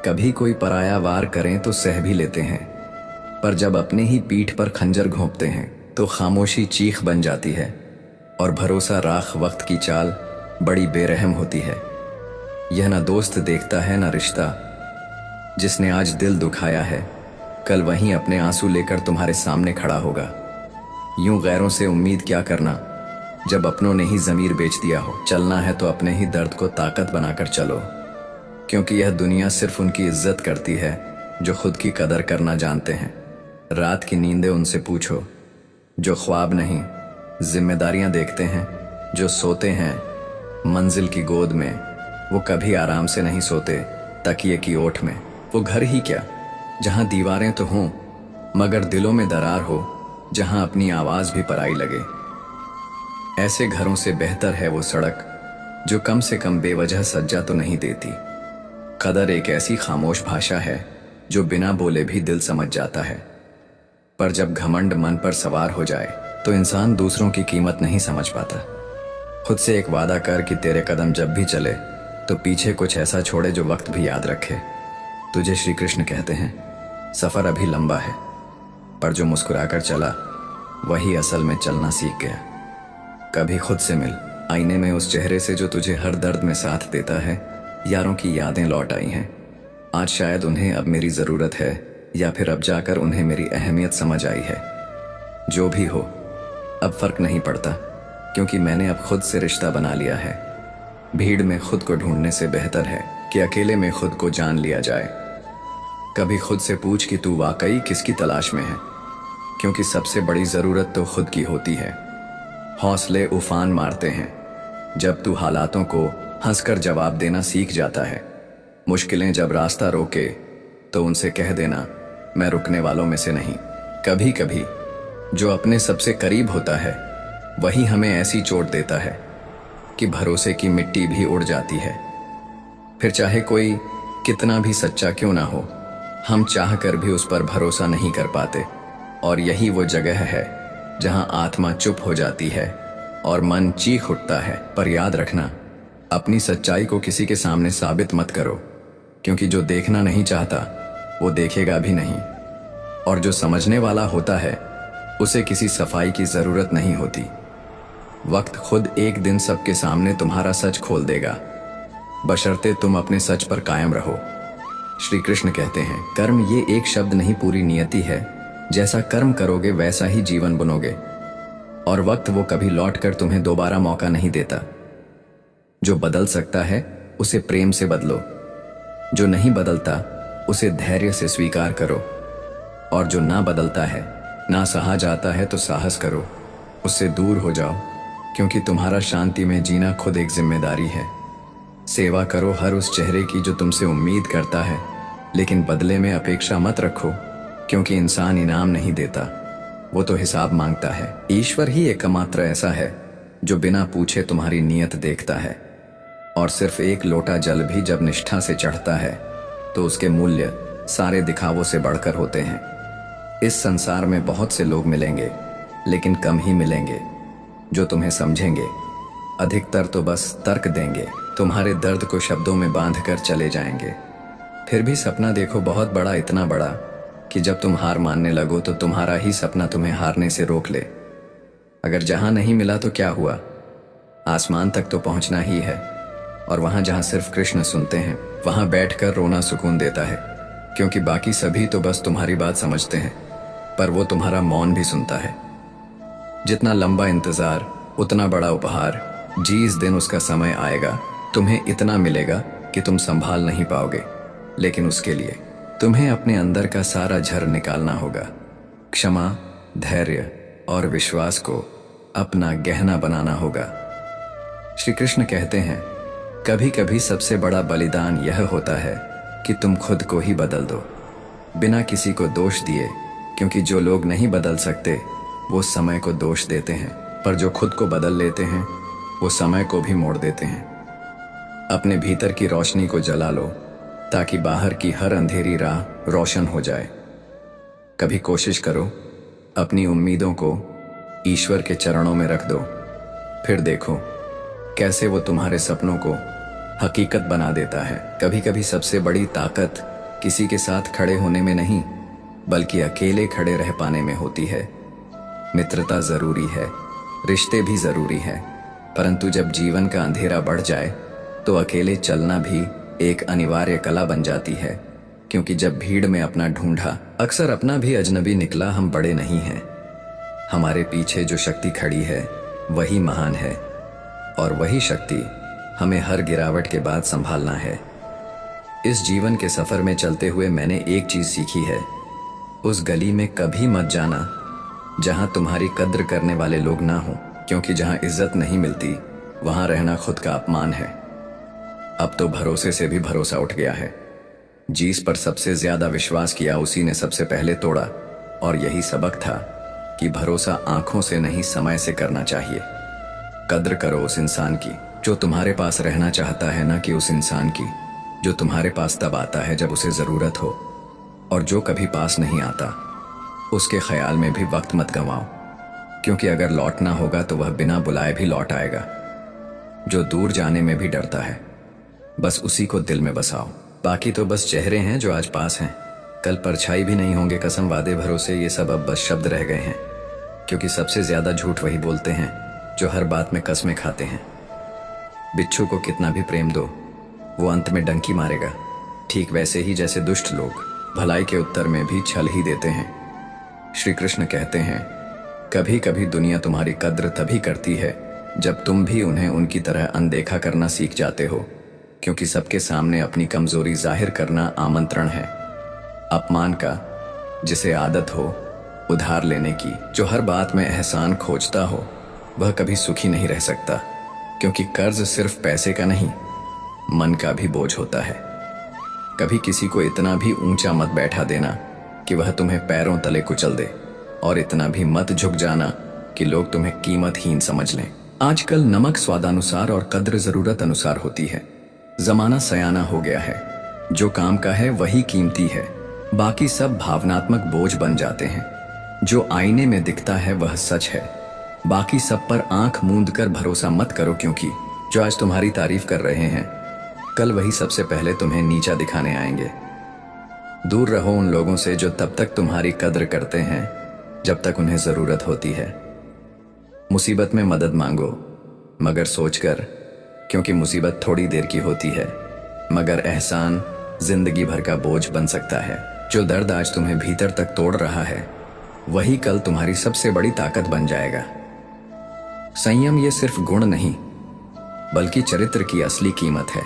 कभी कोई पराया वार करें तो सह भी लेते हैं, पर जब अपने ही पीठ पर खंजर घोंपते हैं तो खामोशी चीख बन जाती है और भरोसा राख वक्त की चाल बड़ी बेरहम होती है। यह ना दोस्त देखता है ना रिश्ता। जिसने आज दिल दुखाया है, कल वहीं अपने आंसू लेकर तुम्हारे सामने खड़ा होगा। यूं गैरों से उम्मीद क्या करना जब अपनों ने ही ज़मीर बेच दिया हो। चलना है तो अपने ही दर्द को ताकत बनाकर चलो, क्योंकि यह दुनिया सिर्फ उनकी इज्जत करती है जो खुद की कदर करना जानते हैं। रात की नींदें उनसे पूछो जो ख्वाब नहीं जिम्मेदारियां देखते हैं। जो सोते हैं मंजिल की गोद में, वो कभी आराम से नहीं सोते तकिए की ओट में। वो घर ही क्या जहां दीवारें तो हों मगर दिलों में दरार हो, जहां अपनी आवाज भी पराई लगे। ऐसे घरों से बेहतर है वो सड़क जो कम से कम बेवजह सज्जा तो नहीं देती। कदर एक ऐसी खामोश भाषा है जो बिना बोले भी दिल समझ जाता है, पर जब घमंड मन पर सवार हो जाए तो इंसान दूसरों की कीमत नहीं समझ पाता। खुद से एक वादा कर कि तेरे कदम जब भी चले तो पीछे कुछ ऐसा छोड़े जो वक्त भी याद रखे। तुझे श्री कृष्ण कहते हैं, सफर अभी लंबा है, पर जो मुस्कुराकर चला वही असल में चलना सीख गया। कभी खुद से मिल, आईने में उस चेहरे से जो तुझे हर दर्द में साथ देता है। यारों की यादें लौट आई हैं, आज शायद उन्हें अब मेरी ज़रूरत है, या फिर अब जाकर उन्हें मेरी अहमियत समझ आई है। जो भी हो, अब फर्क नहीं पड़ता, क्योंकि मैंने अब खुद से रिश्ता बना लिया है। भीड़ में खुद को ढूंढने से बेहतर है कि अकेले में खुद को जान लिया जाए। कभी खुद से पूछ कि तू वाकई किसकी तलाश में है, क्योंकि सबसे बड़ी ज़रूरत तो खुद की होती है। हौसले उफान मारते हैं जब तू हालातों को हंसकर जवाब देना सीख जाता है। मुश्किलें जब रास्ता रोके तो उनसे कह देना, मैं रुकने वालों में से नहीं। कभी कभी जो अपने सबसे करीब होता है वही हमें ऐसी चोट देता है कि भरोसे की मिट्टी भी उड़ जाती है। फिर चाहे कोई कितना भी सच्चा क्यों ना हो, हम चाह कर भी उस पर भरोसा नहीं कर पाते। और यही वो जगह है जहां आत्मा चुप हो जाती है और मन चीख उठता है। पर याद रखना, अपनी सच्चाई को किसी के सामने साबित मत करो, क्योंकि जो देखना नहीं चाहता वो देखेगा भी नहीं। और जो समझने वाला होता है उसे किसी सफाई की जरूरत नहीं होती। वक्त खुद एक दिन सबके सामने तुम्हारा सच खोल देगा, बशर्ते तुम अपने सच पर कायम रहो। श्री कृष्ण कहते हैं, कर्म ये एक शब्द नहीं, पूरी नियति है। जैसा कर्म करोगे वैसा ही जीवन बुनोगे, और वक्त वो कभी लौटकर तुम्हें दोबारा मौका नहीं देता। जो बदल सकता है उसे प्रेम से बदलो, जो नहीं बदलता उसे धैर्य से स्वीकार करो, और जो ना बदलता है, ना सहा जाता है तो साहस करो, उससे दूर हो जाओ, क्योंकि तुम्हारा शांति में जीना खुद एक जिम्मेदारी है। सेवा करो हर उस चेहरे की जो तुमसे उम्मीद करता है, लेकिन बदले में अपेक्षा मत रखो, क्योंकि इंसान इनाम नहीं देता, वो तो हिसाब मांगता है। ईश्वर ही एकमात्र ऐसा है जो बिना पूछे तुम्हारी नीयत देखता है, और सिर्फ एक लोटा जल भी जब निष्ठा से चढ़ता है तो उसके मूल्य सारे दिखावों से बढ़कर होते हैं। इस संसार में बहुत से लोग मिलेंगे, लेकिन कम ही मिलेंगे जो तुम्हें समझेंगे। अधिकतर तो बस तर्क देंगे, तुम्हारे दर्द को शब्दों में बांधकर चले जाएंगे। फिर भी सपना देखो बहुत बड़ा, इतना बड़ा कि जब तुम हार मानने लगो तो तुम्हारा ही सपना तुम्हें हारने से रोक ले। अगर जहां नहीं मिला तो क्या हुआ, आसमान तक तो पहुंचना ही है। और वहां जहां सिर्फ कृष्ण सुनते हैं वहां बैठकर रोना सुकून देता है, क्योंकि बाकी सभी तो बस तुम्हारी बात समझते हैं, पर वो तुम्हारा मौन भी सुनता है। जितना लंबा इंतजार उतना बड़ा उपहार। जिस दिन उसका समय आएगा तुम्हें इतना मिलेगा कि तुम संभाल नहीं पाओगे, लेकिन उसके लिए तुम्हें अपने अंदर का सारा झर निकालना होगा। क्षमा, धैर्य और विश्वास को अपना गहना बनाना होगा। श्री कृष्ण कहते हैं, कभी कभी सबसे बड़ा बलिदान यह होता है कि तुम खुद को ही बदल दो, बिना किसी को दोष दिए, क्योंकि जो लोग नहीं बदल सकते वो समय को दोष देते हैं, पर जो खुद को बदल लेते हैं वो समय को भी मोड़ देते हैं। अपने भीतर की रोशनी को जला लो ताकि बाहर की हर अंधेरी राह रोशन हो जाए। कभी कोशिश करो अपनी उम्मीदों को ईश्वर के चरणों में रख दो, फिर देखो कैसे वो तुम्हारे सपनों को हकीकत बना देता है। कभी कभी सबसे बड़ी ताकत किसी के साथ खड़े होने में नहीं, बल्कि अकेले खड़े रह पाने में होती है। मित्रता जरूरी है, रिश्ते भी जरूरी है, परंतु जब जीवन का अंधेरा बढ़ जाए तो अकेले चलना भी एक अनिवार्य कला बन जाती है, क्योंकि जब भीड़ में अपना ढूंढा अक्सर अपना भी अजनबी निकला। हम बड़े नहीं हैं, हमारे पीछे जो शक्ति खड़ी है वही महान है, और वही शक्ति हमें हर गिरावट के बाद संभालना है। इस जीवन के सफर में चलते हुए मैंने एक चीज सीखी है, उस गली में कभी मत जाना जहां तुम्हारी कद्र करने वाले लोग ना हो, क्योंकि जहां इज्जत नहीं मिलती वहां रहना खुद का अपमान है। अब तो भरोसे से भी भरोसा उठ गया है। जिस पर सबसे ज्यादा विश्वास किया उसी ने सबसे पहले तोड़ा, और यही सबक था कि भरोसा आंखों से नहीं समय से करना चाहिए। कद्र करो उस इंसान की जो तुम्हारे पास रहना चाहता है, ना कि उस इंसान की जो तुम्हारे पास तब आता है जब उसे जरूरत हो, और जो कभी पास नहीं आता उसके ख्याल में भी वक्त मत गंवाओ, क्योंकि अगर लौटना होगा तो वह बिना बुलाए भी लौट आएगा। जो दूर जाने में भी डरता है बस उसी को दिल में बसाओ। बाकी तो बस चेहरे हैं जो आज पास हैं, कल परछाई भी नहीं होंगे। कसम, वादे, भरोसे, ये सब अब बस शब्द रह गए हैं, क्योंकि सबसे ज्यादा झूठ वही बोलते हैं जो हर बात में कस्में खाते हैं। बिच्छू को कितना भी प्रेम दो वो अंत में डंकी मारेगा, ठीक वैसे ही जैसे दुष्ट लोग भलाई के उत्तर में भी छल ही देते हैं। श्री कृष्ण कहते हैं, कभी कभी दुनिया तुम्हारी कद्र तभी करती है जब तुम भी उन्हें उनकी तरह अनदेखा करना सीख जाते हो, क्योंकि सबके सामने अपनी कमजोरी जाहिर करना आमंत्रण है अपमान का। जिसे आदत हो उधार लेने की, जो हर बात में एहसान खोजता हो, वह कभी सुखी नहीं रह सकता, क्योंकि कर्ज सिर्फ पैसे का नहीं मन का भी बोझ होता है। कभी किसी को इतना भी ऊंचा मत बैठा देना कि वह तुम्हें पैरों तले कुचल दे, और इतना भी मत झुक जाना कि लोग तुम्हें कीमतहीन समझ लें। आजकल नमक स्वादानुसार और कद्र जरूरत अनुसार होती है। जमाना सयाना हो गया है, जो काम का है वही कीमती है, बाकी सब भावनात्मक बोझ बन जाते हैं। जो आईने में दिखता है वह सच है, बाकी सब पर आंख मूंद कर भरोसा मत करो, क्योंकि जो आज तुम्हारी तारीफ कर रहे हैं कल वही सबसे पहले तुम्हें नीचा दिखाने आएंगे। दूर रहो उन लोगों से जो तब तक तुम्हारी कद्र करते हैं जब तक उन्हें जरूरत होती है। मुसीबत में मदद मांगो मगर सोचकर, क्योंकि मुसीबत थोड़ी देर की होती है, मगर एहसान जिंदगी भर का बोझ बन सकता है। जो दर्द आज तुम्हें भीतर तक तोड़ रहा है वही कल तुम्हारी सबसे बड़ी ताकत बन जाएगा। संयम ये सिर्फ गुण नहीं बल्कि चरित्र की असली कीमत है।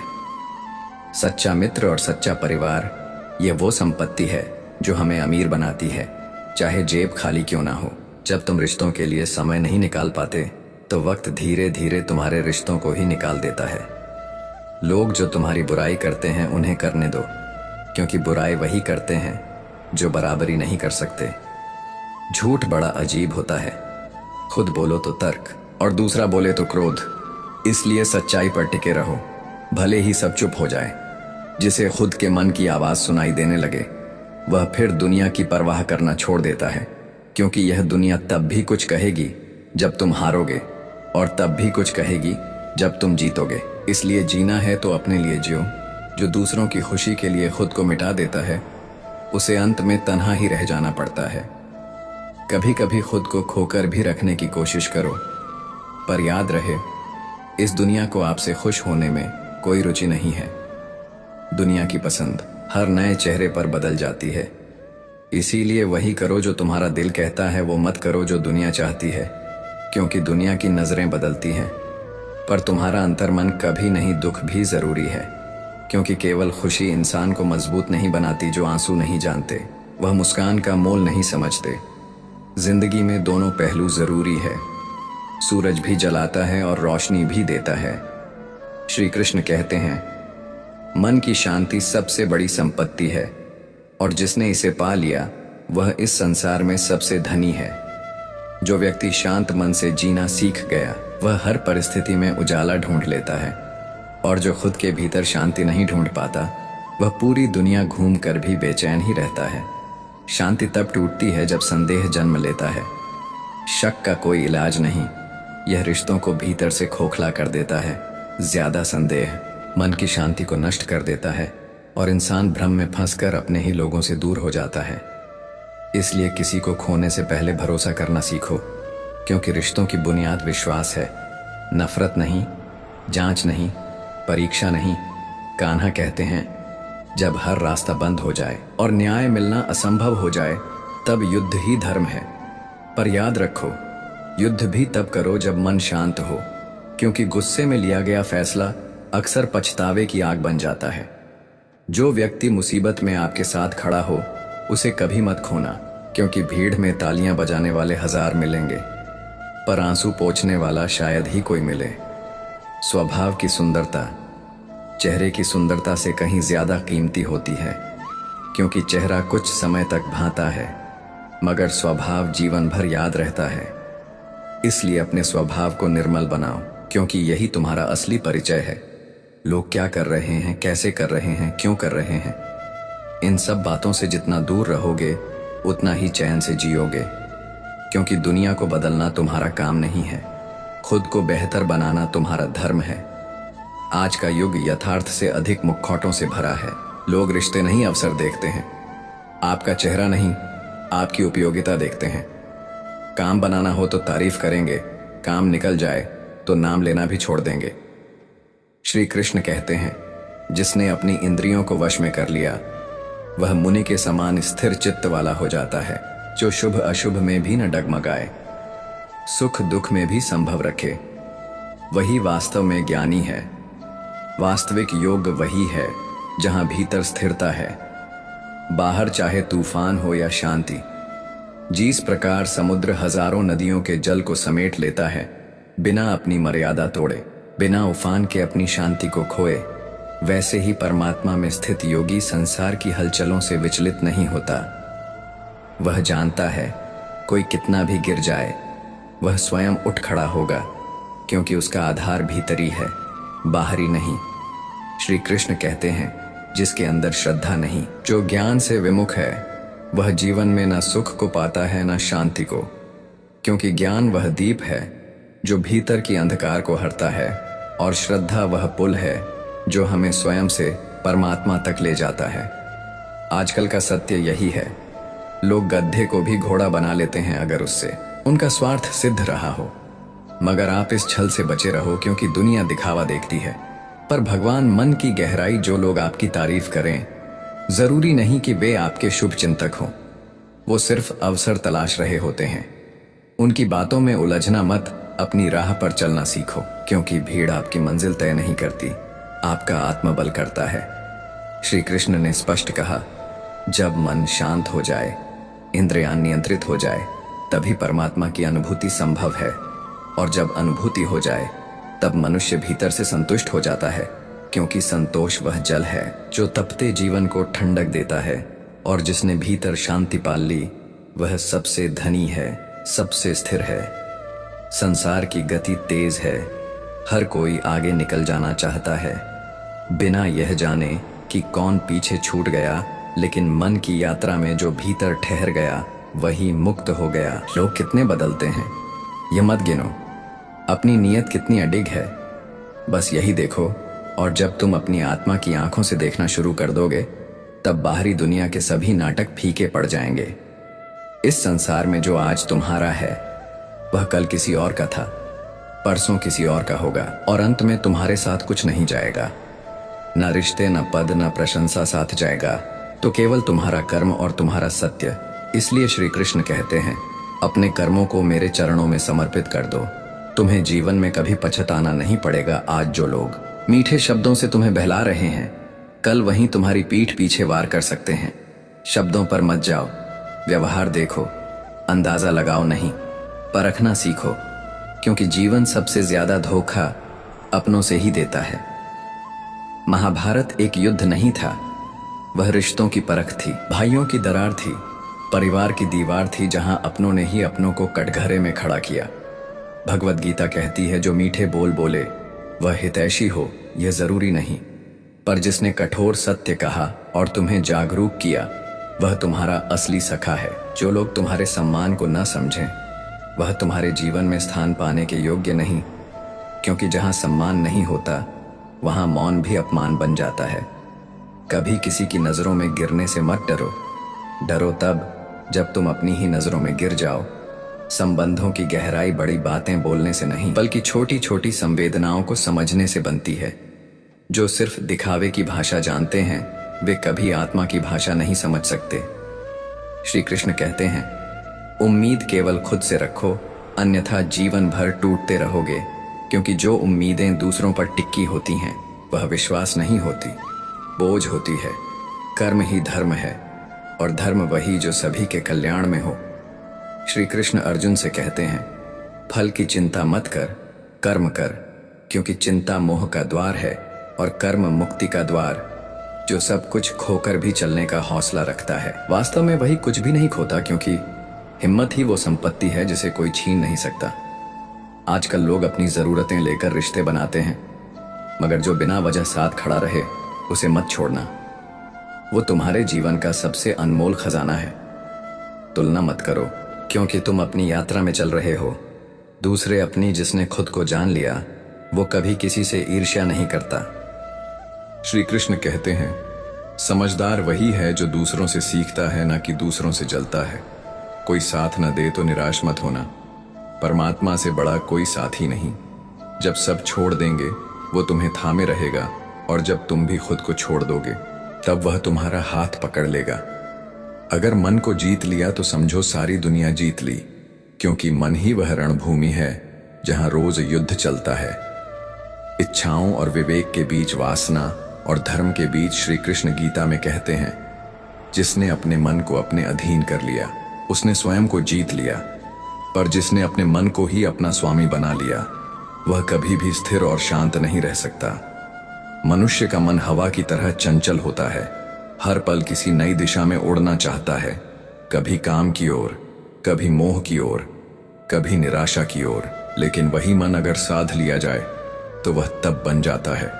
सच्चा मित्र और सच्चा परिवार ये वो संपत्ति है जो हमें अमीर बनाती है, चाहे जेब खाली क्यों ना हो। जब तुम रिश्तों के लिए समय नहीं निकाल पाते तो वक्त धीरे धीरे तुम्हारे रिश्तों को ही निकाल देता है। लोग जो तुम्हारी बुराई करते हैं उन्हें करने दो, क्योंकि बुराई वही करते हैं जो बराबरी नहीं कर सकते। झूठ बड़ा अजीब होता है, खुद बोलो तो तर्क और दूसरा बोले तो क्रोध। इसलिए सच्चाई पर टिके रहो, भले ही सब चुप हो जाए। जिसे खुद के मन की आवाज सुनाई देने लगे वह फिर दुनिया की परवाह करना छोड़ देता है, क्योंकि यह दुनिया तब भी कुछ कहेगी जब तुम हारोगे, और तब भी कुछ कहेगी जब तुम जीतोगे। इसलिए जीना है तो अपने लिए जियो। जो दूसरों की खुशी के लिए खुद को मिटा देता है उसे अंत में तन्हा ही रह जाना पड़ता है। कभी कभी खुद को खोकर भी रखने की कोशिश करो, पर याद रहे इस दुनिया को आपसे खुश होने में कोई रुचि नहीं है। दुनिया की पसंद हर नए चेहरे पर बदल जाती है, इसीलिए वही करो जो तुम्हारा दिल कहता है, वो मत करो जो दुनिया चाहती है, क्योंकि दुनिया की नजरें बदलती हैं, पर तुम्हारा अंतर्मन कभी नहीं। दुख भी जरूरी है, क्योंकि केवल खुशी इंसान को मजबूत नहीं बनाती। जो आंसू नहीं जानते वह मुस्कान का मोल नहीं समझते। जिंदगी में दोनों पहलू जरूरी है। सूरज भी जलाता है और रोशनी भी देता है। श्री कृष्ण कहते हैं, मन की शांति सबसे बड़ी संपत्ति है, और जिसने इसे पा लिया वह इस संसार में सबसे धनी है। जो व्यक्ति शांत मन से जीना सीख गया वह हर परिस्थिति में उजाला ढूंढ लेता है, और जो खुद के भीतर शांति नहीं ढूंढ पाता वह पूरी दुनिया घूम कर भी बेचैन ही रहता है। शांति तब टूटती है जब संदेह जन्म लेता है। शक का कोई इलाज नहीं, यह रिश्तों को भीतर से खोखला कर देता है। ज्यादा संदेह मन की शांति को नष्ट कर देता है और इंसान भ्रम में फंसकर अपने ही लोगों से दूर हो जाता है। इसलिए किसी को खोने से पहले भरोसा करना सीखो, क्योंकि रिश्तों की बुनियाद विश्वास है, नफरत नहीं, जांच नहीं, परीक्षा नहीं। कान्हा कहते हैं, जब हर रास्ता बंद हो जाए और न्याय मिलना असंभव हो जाए तब युद्ध ही धर्म है। पर याद रखो, युद्ध भी तब करो जब मन शांत हो, क्योंकि गुस्से में लिया गया फैसला अक्सर पछतावे की आग बन जाता है। जो व्यक्ति मुसीबत में आपके साथ खड़ा हो उसे कभी मत खोना, क्योंकि भीड़ में तालियां बजाने वाले 1000 मिलेंगे, पर आंसू पोंछने वाला शायद ही कोई मिले। स्वभाव की सुंदरता चेहरे की सुंदरता से कहीं ज्यादा कीमती होती है, क्योंकि चेहरा कुछ समय तक भाता है मगर स्वभाव जीवन भर याद रहता है। इसलिए अपने स्वभाव को निर्मल बनाओ, क्योंकि यही तुम्हारा असली परिचय है। लोग क्या कर रहे हैं, कैसे कर रहे हैं, क्यों कर रहे हैं, इन सब बातों से जितना दूर रहोगे उतना ही चैन से जियोगे, क्योंकि दुनिया को बदलना तुम्हारा काम नहीं है, खुद को बेहतर बनाना तुम्हारा धर्म है। आज का युग यथार्थ से अधिक मुखौटों से भरा है। लोग रिश्ते नहीं अवसर देखते हैं, आपका चेहरा नहीं आपकी उपयोगिता देखते हैं। काम बनाना हो तो तारीफ करेंगे, काम निकल जाए तो नाम लेना भी छोड़ देंगे। श्री कृष्ण कहते हैं, जिसने अपनी इंद्रियों को वश में कर लिया वह मुनि के समान स्थिर चित्त वाला हो जाता है, जो शुभ अशुभ में भी न डगमगाए, सुख दुख में भी संभव रखे। वही वास्तव में ज्ञानी है। वास्तविक योग वही है जहां भीतर स्थिरता है, बाहर चाहे तूफान हो या शांति। जिस प्रकार समुद्र हजारों नदियों के जल को समेट लेता है बिना अपनी मर्यादा तोड़े, बिना उफान के अपनी शांति को खोए, वैसे ही परमात्मा में स्थित योगी संसार की हलचलों से विचलित नहीं होता। वह जानता है कोई कितना भी गिर जाए वह स्वयं उठ खड़ा होगा, क्योंकि उसका आधार भीतरी है, बाहरी नहीं। श्री कृष्ण कहते हैं, जिसके अंदर श्रद्धा नहीं, जो ज्ञान से विमुख है, वह जीवन में न सुख को पाता है न शांति को, क्योंकि ज्ञान वह दीप है जो भीतर की अंधकार को हरता है, और श्रद्धा वह पुल है जो हमें स्वयं से परमात्मा तक ले जाता है। आजकल का सत्य यही है, लोग गधे को भी घोड़ा बना लेते हैं अगर उससे उनका स्वार्थ सिद्ध रहा हो। मगर आप इस छल से बचे रहो, क्योंकि दुनिया दिखावा देखती है, पर भगवान मन की गहराई। जो लोग आपकी तारीफ करें जरूरी नहीं कि वे आपके शुभ चिंतक हों, वो सिर्फ अवसर तलाश रहे होते हैं। उनकी बातों में उलझना मत, अपनी राह पर चलना सीखो, क्योंकि भीड़ आपकी मंजिल तय नहीं करती, आपका आत्मबल करता है। श्री कृष्ण ने स्पष्ट कहा, जब मन शांत हो जाए, इंद्रियां नियंत्रित हो जाए, तभी परमात्मा की अनुभूति संभव है, और जब अनुभूति हो जाए तब मनुष्य भीतर से संतुष्ट हो जाता है, क्योंकि संतोष वह जल है जो तपते जीवन को ठंडक देता है, और जिसने भीतर शांति पाल ली वह सबसे धनी है, सबसे स्थिर है। संसार की गति तेज है, हर कोई आगे निकल जाना चाहता है, बिना यह जाने कि कौन पीछे छूट गया, लेकिन मन की यात्रा में जो भीतर ठहर गया वही मुक्त हो गया। लोग कितने बदलते हैं ये मत गिनो, अपनी नीयत कितनी अडिग है बस यही देखो, और जब तुम अपनी आत्मा की आंखों से देखना शुरू कर दोगे तब बाहरी दुनिया के सभी नाटक फीके पड़ जाएंगे। इस संसार में जो आज तुम्हारा है वह कल किसी और का था, परसों किसी और का होगा, और अंत में तुम्हारे साथ कुछ नहीं जाएगा। न रिश्ते, न पद, न प्रशंसा साथ जाएगा, तो केवल तुम्हारा कर्म और तुम्हारा सत्य। इसलिए श्री कृष्ण कहते हैं, अपने कर्मों को मेरे चरणों में समर्पित कर दो, तुम्हें जीवन में कभी पछताना नहीं पड़ेगा। आज जो लोग मीठे शब्दों से तुम्हें बहला रहे हैं, कल वहीं तुम्हारी पीठ पीछे वार कर सकते हैं। शब्दों पर मत जाओ, व्यवहार देखो, अंदाजा लगाओ नहीं, परखना सीखो, क्योंकि जीवन सबसे ज्यादा धोखा अपनों से ही देता है। महाभारत एक युद्ध नहीं था, वह रिश्तों की परख थी, भाइयों की दरार थी, परिवार की दीवार थी, जहां अपनों ने ही अपनों को कटघरे में खड़ा किया। भगवत गीता कहती है, जो मीठे बोल बोले वह हितैषी हो, यह जरूरी नहीं, पर जिसने कठोर सत्य कहा और तुम्हें जागरूक किया, वह तुम्हारा असली सखा है। जो लोग तुम्हारे सम्मान को न समझें, वह तुम्हारे जीवन में स्थान पाने के योग्य नहीं, क्योंकि जहां सम्मान नहीं होता, वहां मौन भी अपमान बन जाता है। कभी किसी की नजरों में गिरने से मत डरो, डरो तब जब तुम अपनी ही नजरों में गिर जाओ। संबंधों की गहराई बड़ी बातें बोलने से नहीं, बल्कि छोटी छोटी संवेदनाओं को समझने से बनती है। जो सिर्फ दिखावे की भाषा जानते हैं, वे कभी आत्मा की भाषा नहीं समझ सकते। श्री कृष्ण कहते हैं, उम्मीद केवल खुद से रखो, अन्यथा जीवन भर टूटते रहोगे, क्योंकि जो उम्मीदें दूसरों पर टिकी होती हैं, वह विश्वास नहीं होती, बोझ होती है। कर्म ही धर्म है, और धर्म वही जो सभी के कल्याण में हो। श्री कृष्ण अर्जुन से कहते हैं, फल की चिंता मत कर, कर्म कर, क्योंकि चिंता मोह का द्वार है और कर्म मुक्ति का द्वार। जो सब कुछ खोकर भी चलने का हौसला रखता है, वास्तव में वही कुछ भी नहीं खोता, क्योंकि हिम्मत ही वो संपत्ति है जिसे कोई छीन नहीं सकता। आजकल लोग अपनी जरूरतें लेकर रिश्ते बनाते हैं, मगर जो बिना वजह साथ खड़ा रहे, उसे मत छोड़ना। वो तुम्हारे जीवन का सबसे अनमोल खजाना है। तुलना मत करो, क्योंकि तुम अपनी यात्रा में चल रहे हो। दूसरे अपनी, जिसने खुद को जान लिया, वो कभी किसी से ईर्ष्या नहीं करता। श्री कृष्ण कहते हैं, समझदार वही है जो दूसरों से सीखता है, ना कि दूसरों से जलता है। कोई साथ न दे तो निराश मत होना, परमात्मा से बड़ा कोई साथी नहीं। जब सब छोड़ देंगे, वो तुम्हें थामे रहेगा, और जब तुम भी खुद को छोड़ दोगे, तब वह तुम्हारा हाथ पकड़ लेगा। अगर मन को जीत लिया तो समझो सारी दुनिया जीत ली, क्योंकि मन ही वह रणभूमि है जहां रोज युद्ध चलता है। इच्छाओं और विवेक के बीच वासना और धर्म के बीच श्री कृष्ण गीता में कहते हैं, जिसने अपने मन को अपने अधीन कर लिया, उसने स्वयं को जीत लिया, पर जिसने अपने मन को ही अपना स्वामी बना लिया, वह कभी भी स्थिर और शांत नहीं रह सकता। मनुष्य का मन हवा की तरह चंचल होता है, हर पल किसी नई दिशा में उड़ना चाहता है, कभी काम की ओर, कभी मोह की ओर, कभी निराशा की ओर। लेकिन वही मन अगर साध लिया जाए, तो वह तब बन जाता है,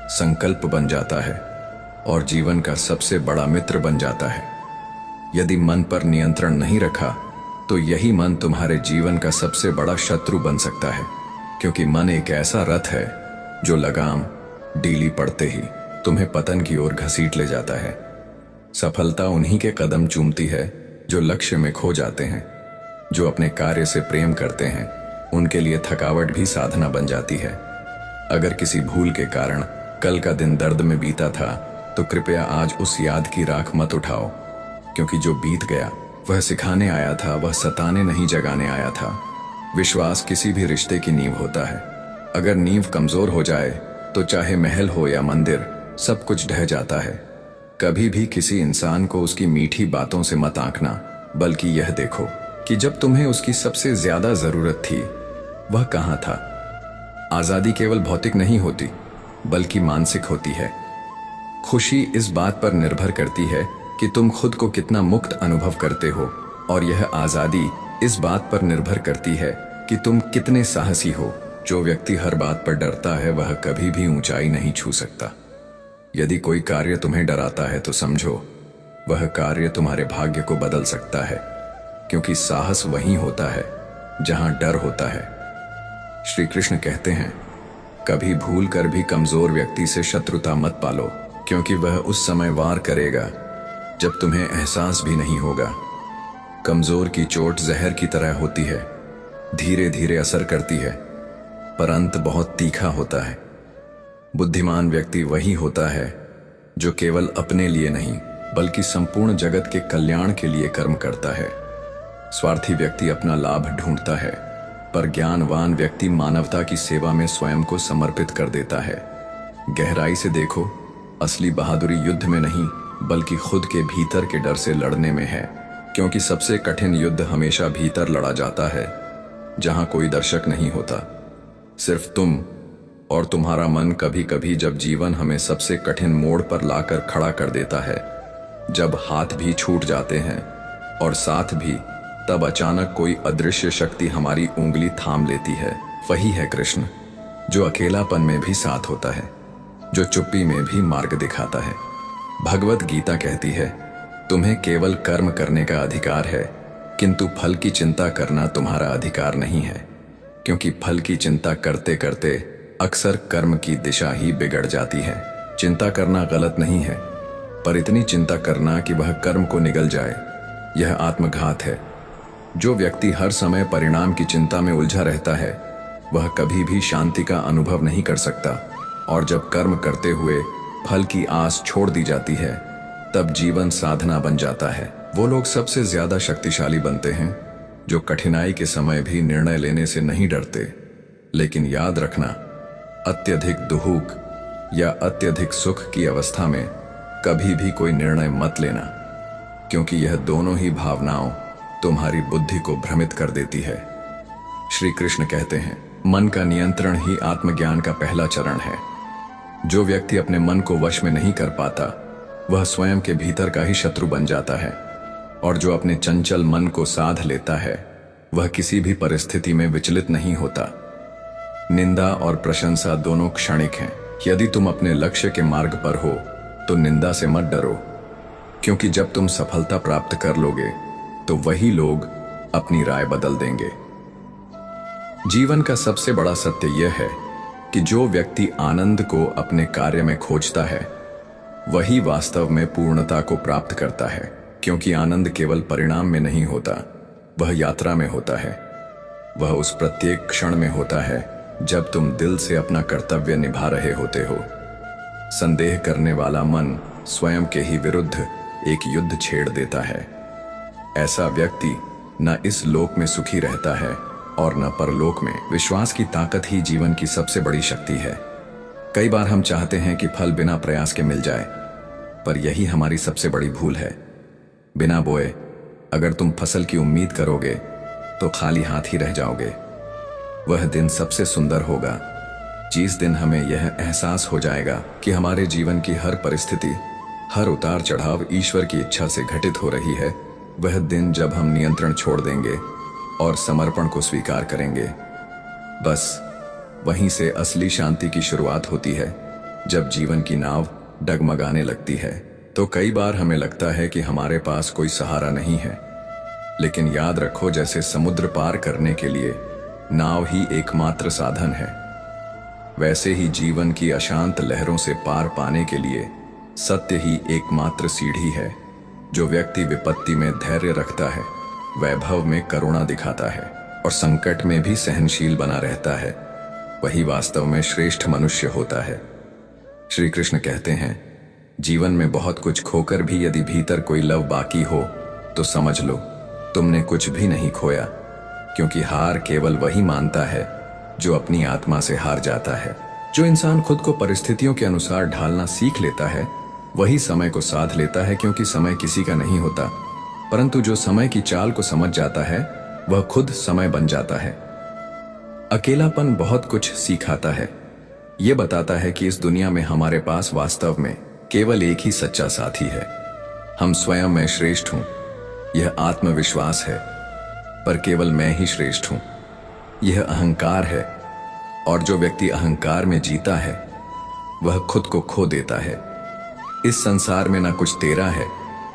संकल्प बन जाता है, और जीवन का सबसे बड़ा मित्र बन जाता है। यदि मन पर नियंत्रण नहीं रखा, तो यही मन तुम्हारे जीवन का सबसे बड़ा शत्रु बन सकता है, क्योंकि मन एक ऐसा रथ है जो लगाम ढीली पड़ते ही तुम्हें पतन की ओर घसीट ले जाता है। सफलता उन्हीं के कदम चूमती है जो लक्ष्य में खो जाते हैं। जो अपने कार्य से प्रेम करते हैं, उनके लिए थकावट भी साधना बन जाती है। अगर किसी भूल के कारण कल का दिन दर्द में बीता था, तो कृपया आज उस याद की राख मत उठाओ, क्योंकि जो बीत गया वह सिखाने आया था, वह सताने नहीं जगाने आया था। विश्वास किसी भी रिश्ते की नींव होता है। अगर नींव कमजोर हो जाए, तो चाहे महल हो या मंदिर, सब कुछ ढह जाता है। कभी भी किसी इंसान को उसकी मीठी बातों से मत आंकना, बल्कि यह देखो कि जब तुम्हें उसकी सबसे ज्यादा जरूरत थी, वह कहां था। आजादी केवल भौतिक नहीं होती, बल्कि मानसिक होती है। खुशी इस बात पर निर्भर करती है कि तुम खुद को कितना मुक्त अनुभव करते हो, और यह आजादी इस बात पर निर्भर करती है कि तुम कितने साहसी हो। जो व्यक्ति हर बात पर डरता है, वह कभी भी ऊंचाई नहीं छू सकता। यदि कोई कार्य तुम्हें डराता है, तो समझो वह कार्य तुम्हारे भाग्य को बदल सकता है, क्योंकि साहस वहीं होता है जहां डर होता है। श्री कृष्ण कहते हैं, कभी भूल कर भी कमजोर व्यक्ति से शत्रुता मत पालो, क्योंकि वह उस समय वार करेगा जब तुम्हें एहसास भी नहीं होगा। कमजोर की चोट जहर की तरह होती है, धीरे धीरे असर करती है, पर अंत बहुत तीखा होता है। बुद्धिमान व्यक्ति वही होता है जो केवल अपने लिए नहीं बल्कि संपूर्ण जगत के कल्याण के लिए कर्म करता है। स्वार्थी व्यक्ति अपना लाभ ढूंढता है, पर ज्ञानवान व्यक्ति मानवता की सेवा में स्वयं को समर्पित कर देता है। गहराई से देखो, असली बहादुरी युद्ध में नहीं बल्कि खुद के भीतर के डर से लड़ने में है, क्योंकि सबसे कठिन युद्ध हमेशा भीतर लड़ा जाता है, जहां कोई दर्शक नहीं होता, सिर्फ तुम और तुम्हारा मन। कभी कभी जब जीवन हमें सबसे कठिन मोड़ पर लाकर खड़ा कर देता है, जब हाथ भी छूट जाते हैं और साथ भी, तब अचानक कोई अदृश्य शक्ति हमारी उंगली थाम लेती है। वही है कृष्ण, जो अकेलापन में भी साथ होता है, जो चुप्पी में भी मार्ग दिखाता है। भगवत गीता कहती है, तुम्हें केवल कर्म करने का अधिकार है, किंतु फल की चिंता करना तुम्हारा अधिकार नहीं है, क्योंकि फल की चिंता करते करते अक्सर कर्म की दिशा ही बिगड़ जाती है। चिंता करना गलत नहीं है, पर इतनी चिंता करना कि वह कर्म को निगल जाए, यह आत्मघात है। जो व्यक्ति हर समय परिणाम की चिंता में उलझा रहता है, वह कभी भी शांति का अनुभव नहीं कर सकता, और जब कर्म करते हुए फल की आस छोड़ दी जाती है, तब जीवन साधना बन जाता है। वो लोग सबसे ज्यादा शक्तिशाली बनते हैं जो कठिनाई के समय भी निर्णय लेने से नहीं डरते। लेकिन याद रखना, अत्यधिक दुहूक या अत्यधिक सुख की अवस्था में कभी भी कोई निर्णय मत लेना, क्योंकि यह दोनों ही भावनाओं तुम्हारी बुद्धि को भ्रमित कर देती है। श्री कृष्ण कहते हैं, मन का नियंत्रण ही आत्मज्ञान का पहला चरण है। जो व्यक्ति अपने मन को वश में नहीं कर पाता, वह स्वयं के भीतर का ही शत्रु बन जाता है, और जो अपने चंचल मन को साध लेता है, वह किसी भी परिस्थिति में विचलित नहीं होता। निंदा और प्रशंसा दोनों क्षणिक हैं। यदि तुम अपने लक्ष्य के मार्ग पर हो तो निंदा से मत डरो, क्योंकि जब तुम सफलता प्राप्त कर लोगे तो वही लोग अपनी राय बदल देंगे। जीवन का सबसे बड़ा सत्य यह है कि जो व्यक्ति आनंद को अपने कार्य में खोजता है, वही वास्तव में पूर्णता को प्राप्त करता है, क्योंकि आनंद केवल परिणाम में नहीं होता, वह यात्रा में होता है। वह उस प्रत्येक क्षण में होता है जब तुम दिल से अपना कर्तव्य निभा रहे होते हो। संदेह करने वाला मन स्वयं के ही विरुद्ध एक युद्ध छेड़ देता है। ऐसा व्यक्ति न इस लोक में सुखी रहता है और न परलोक में। विश्वास की ताकत ही जीवन की सबसे बड़ी शक्ति है। कई बार हम चाहते हैं कि फल बिना प्रयास के मिल जाए, पर यही हमारी सबसे बड़ी भूल है। बिना बोए अगर तुम फसल की उम्मीद करोगे तो खाली हाथ ही रह जाओगे। वह दिन सबसे सुंदर होगा जिस दिन हमें यह एहसास हो जाएगा कि हमारे जीवन की हर परिस्थिति, हर उतार चढ़ाव ईश्वर की इच्छा से घटित हो रही है। वह दिन जब हम नियंत्रण छोड़ देंगे और समर्पण को स्वीकार करेंगे। बस वहीं से असली शांति की शुरुआत होती है। जब जीवन की नाव डगमगाने लगती है तो कई बार हमें लगता है कि हमारे पास कोई सहारा नहीं है, लेकिन याद रखो, जैसे समुद्र पार करने के लिए नाव ही एकमात्र साधन है, वैसे ही जीवन की अशांत लहरों से पार पाने के लिए सत्य ही एकमात्र सीढ़ी है। जो व्यक्ति विपत्ति में धैर्य रखता है, वैभव में करुणा दिखाता है और संकट में भी सहनशील बना रहता है, वही वास्तव में श्रेष्ठ मनुष्य होता है। श्री कृष्ण कहते हैं, जीवन में बहुत कुछ खोकर भी यदि भीतर कोई लव बाकी हो तो समझ लो तुमने कुछ भी नहीं खोया, क्योंकि हार केवल वही मानता है जो अपनी आत्मा से हार जाता है। जो इंसान खुद को परिस्थितियों के अनुसार ढालना सीख लेता है, वही समय को साध लेता है, क्योंकि समय किसी का नहीं होता, परंतु जो समय की चाल को समझ जाता है वह खुद समय बन जाता है। अकेलापन बहुत कुछ सिखाता है। यह बताता है कि इस दुनिया में हमारे पास वास्तव में केवल एक ही सच्चा साथी है। हम स्वयं में श्रेष्ठ हूं, यह आत्मविश्वास है, पर केवल मैं ही श्रेष्ठ हूं, यह अहंकार है। और जो व्यक्ति अहंकार में जीता है वह खुद को खो देता है। इस संसार में ना कुछ तेरा है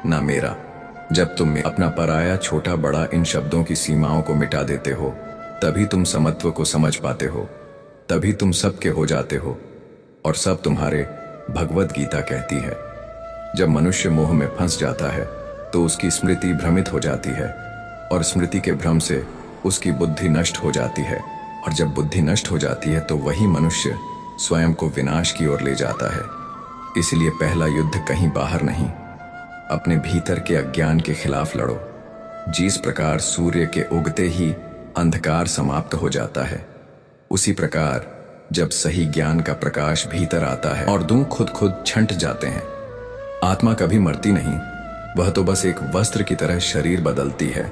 ना मेरा। जब तुम अपना पराया, छोटा बड़ा इन शब्दों की सीमाओं को मिटा देते हो, तभी तुम समत्व को समझ पाते हो, तभी तुम सबके हो जाते हो और सब तुम्हारे। भगवत गीता कहती है, जब मनुष्य मोह में फंस जाता है तो उसकी स्मृति भ्रमित हो जाती है और स्मृति के भ्रम से उसकी बुद्धि नष्ट हो जाती है, और जब बुद्धि नष्ट हो जाती है तो वही मनुष्य स्वयं को विनाश की ओर ले जाता है। इसलिए पहला युद्ध कहीं बाहर नहीं, अपने भीतर के अज्ञान के खिलाफ लड़ो। जिस प्रकार सूर्य के उगते ही अंधकार समाप्त हो जाता है, उसी प्रकार जब सही ज्ञान का प्रकाश भीतर आता है और दुख खुद खुद छंट जाते हैं। आत्मा कभी मरती नहीं, वह तो बस एक वस्त्र की तरह शरीर बदलती है।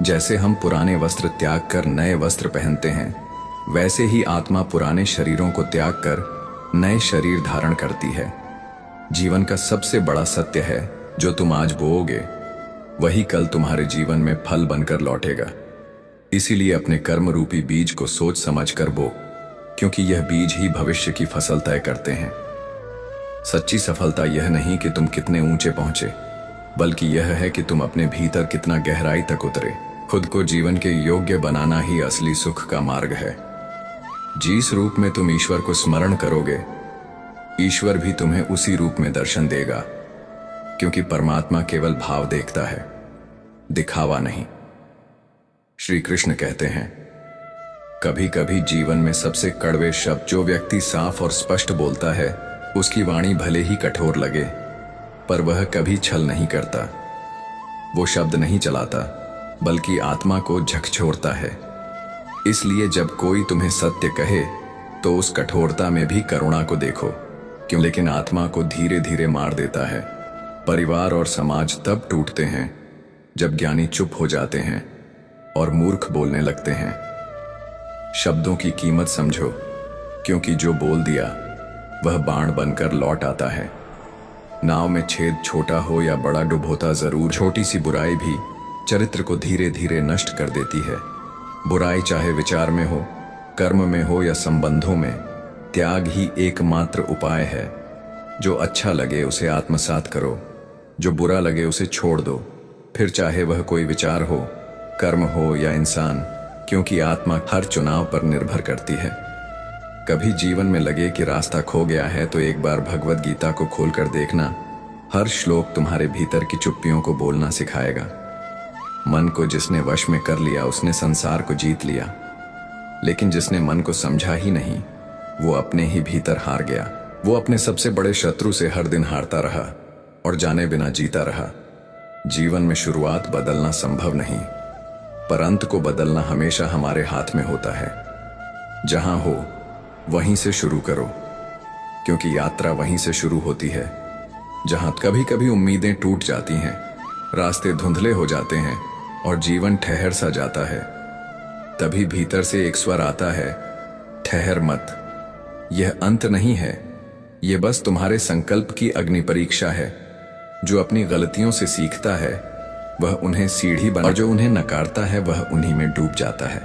जैसे हम पुराने वस्त्र त्याग कर नए वस्त्र पहनते हैं, वैसे ही आत्मा पुराने शरीरों को त्याग कर नए शरीर धारण करती है। जीवन का सबसे बड़ा सत्य है, जो तुम आज बोओगे वही कल तुम्हारे जीवन में फल बनकर लौटेगा। इसीलिए अपने कर्म रूपी बीज को सोच समझ कर बो, क्योंकि यह बीज ही भविष्य की फसल तय करते हैं। सच्ची सफलता यह नहीं कि तुम कितने ऊंचे पहुंचे, बल्कि यह है कि तुम अपने भीतर कितना गहराई तक उतरे। खुद को जीवन के योग्य बनाना ही असली सुख का मार्ग है। जिस रूप में तुम ईश्वर को स्मरण करोगे, ईश्वर भी तुम्हें उसी रूप में दर्शन देगा, क्योंकि परमात्मा केवल भाव देखता है, दिखावा नहीं। श्री कृष्ण कहते हैं, कभी कभी जीवन में सबसे कड़वे शब्द जो व्यक्ति साफ और स्पष्ट बोलता है, उसकी वाणी भले ही कठोर लगे, पर वह कभी छल नहीं करता। वो शब्द नहीं चलाता, बल्कि आत्मा को झकझोरता है। इसलिए जब कोई तुम्हें सत्य कहे, तो उस कठोरता में भी करुणा को देखो, क्यों? लेकिन आत्मा को धीरे धीरे मार देता है। परिवार और समाज तब टूटते हैं जब ज्ञानी चुप हो जाते हैं और मूर्ख बोलने लगते हैं। शब्दों की कीमत समझो, क्योंकि जो बोल दिया वह बाण बनकर लौट आता है। नाव में छेद छोटा हो या बड़ा डुबोता जरूर, छोटी सी बुराई भी चरित्र को धीरे धीरे नष्ट कर देती है। बुराई चाहे विचार में हो, कर्म में हो या संबंधों में, त्याग ही एकमात्र उपाय है। जो अच्छा लगे उसे आत्मसात करो, जो बुरा लगे उसे छोड़ दो, फिर चाहे वह कोई विचार हो, कर्म हो या इंसान, क्योंकि आत्मा हर चुनाव पर निर्भर करती है। कभी जीवन में लगे कि रास्ता खो गया है, तो एक बार भगवत गीता को खोलकर देखना। हर श्लोक तुम्हारे भीतर की चुप्पियों को बोलना सिखाएगा। मन को जिसने वश में कर लिया, उसने संसार को जीत लिया। लेकिन जिसने मन को समझा ही नहीं, वो अपने ही भीतर हार गया। वो अपने सबसे बड़े शत्रु से हर दिन हारता रहा और जाने बिना जीता रहा। जीवन में शुरुआत बदलना संभव नहीं, पर अंत को बदलना हमेशा हमारे हाथ में होता है। जहां हो वहीं से शुरू करो, क्योंकि यात्रा वहीं से शुरू होती है। जहां कभी कभी उम्मीदें टूट जाती हैं, रास्ते धुंधले हो जाते हैं और जीवन ठहर सा जाता है, तभी भीतर से एक स्वर आता है, ठहर मत। यह अंत नहीं है, यह बस तुम्हारे संकल्प की अग्नि परीक्षा है। जो अपनी गलतियों से सीखता है, वह उन्हें सीढ़ी बना, और जो उन्हें नकारता है, वह उन्हीं में डूब जाता है।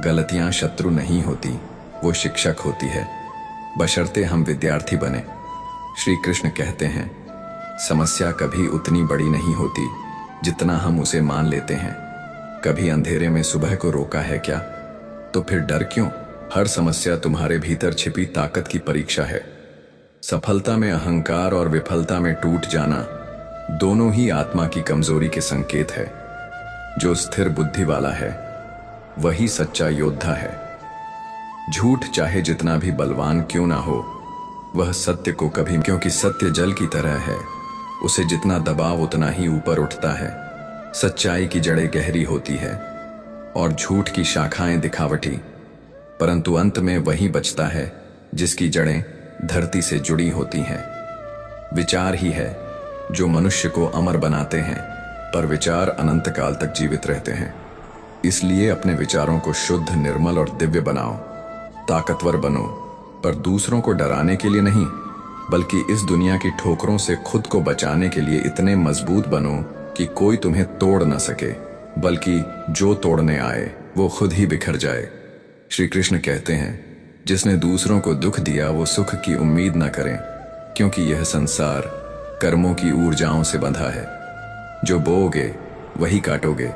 गलतियां शत्रु नहीं होती, वो शिक्षक होती है, बशर्ते हम विद्यार्थी बने। श्री कृष्ण कहते हैं, समस्या कभी उतनी बड़ी नहीं होती जितना हम उसे मान लेते हैं। कभी अंधेरे में सुबह को रोका है क्या? तो फिर डर क्यों? हर समस्या तुम्हारे भीतर छिपी ताकत की परीक्षा है। सफलता में अहंकार और विफलता में टूट जाना, दोनों ही आत्मा की कमजोरी के संकेत है। जो स्थिर बुद्धि वाला है, वही सच्चा योद्धा है। झूठ चाहे जितना भी बलवान क्यों ना हो, वह सत्य को कभी, क्योंकि सत्य जल की तरह है, उसे जितना दबाव उतना ही ऊपर उठता है। सच्चाई की जड़ें गहरी होती है और झूठ की शाखाएं दिखावटी, परंतु अंत में वही बचता है जिसकी जड़ें धरती से जुड़ी होती हैं। विचार ही है जो मनुष्य को अमर बनाते हैं, पर विचार अनंत काल तक जीवित रहते हैं। इसलिए अपने विचारों को शुद्ध, निर्मल और दिव्य बनाओ। ताकतवर बनो, पर दूसरों को डराने के लिए नहीं, बल्कि इस दुनिया की ठोकरों से खुद को बचाने के लिए इतने मजबूत बनो कि कोई तुम्हें तोड़ न सके, बल्कि जो तोड़ने आए वो खुद ही बिखर जाए। श्री कृष्ण कहते हैं, जिसने दूसरों को दुख दिया वो सुख की उम्मीद न करें, क्योंकि यह संसार कर्मों की ऊर्जाओं से बंधा है। जो बोओगे वही काटोगे।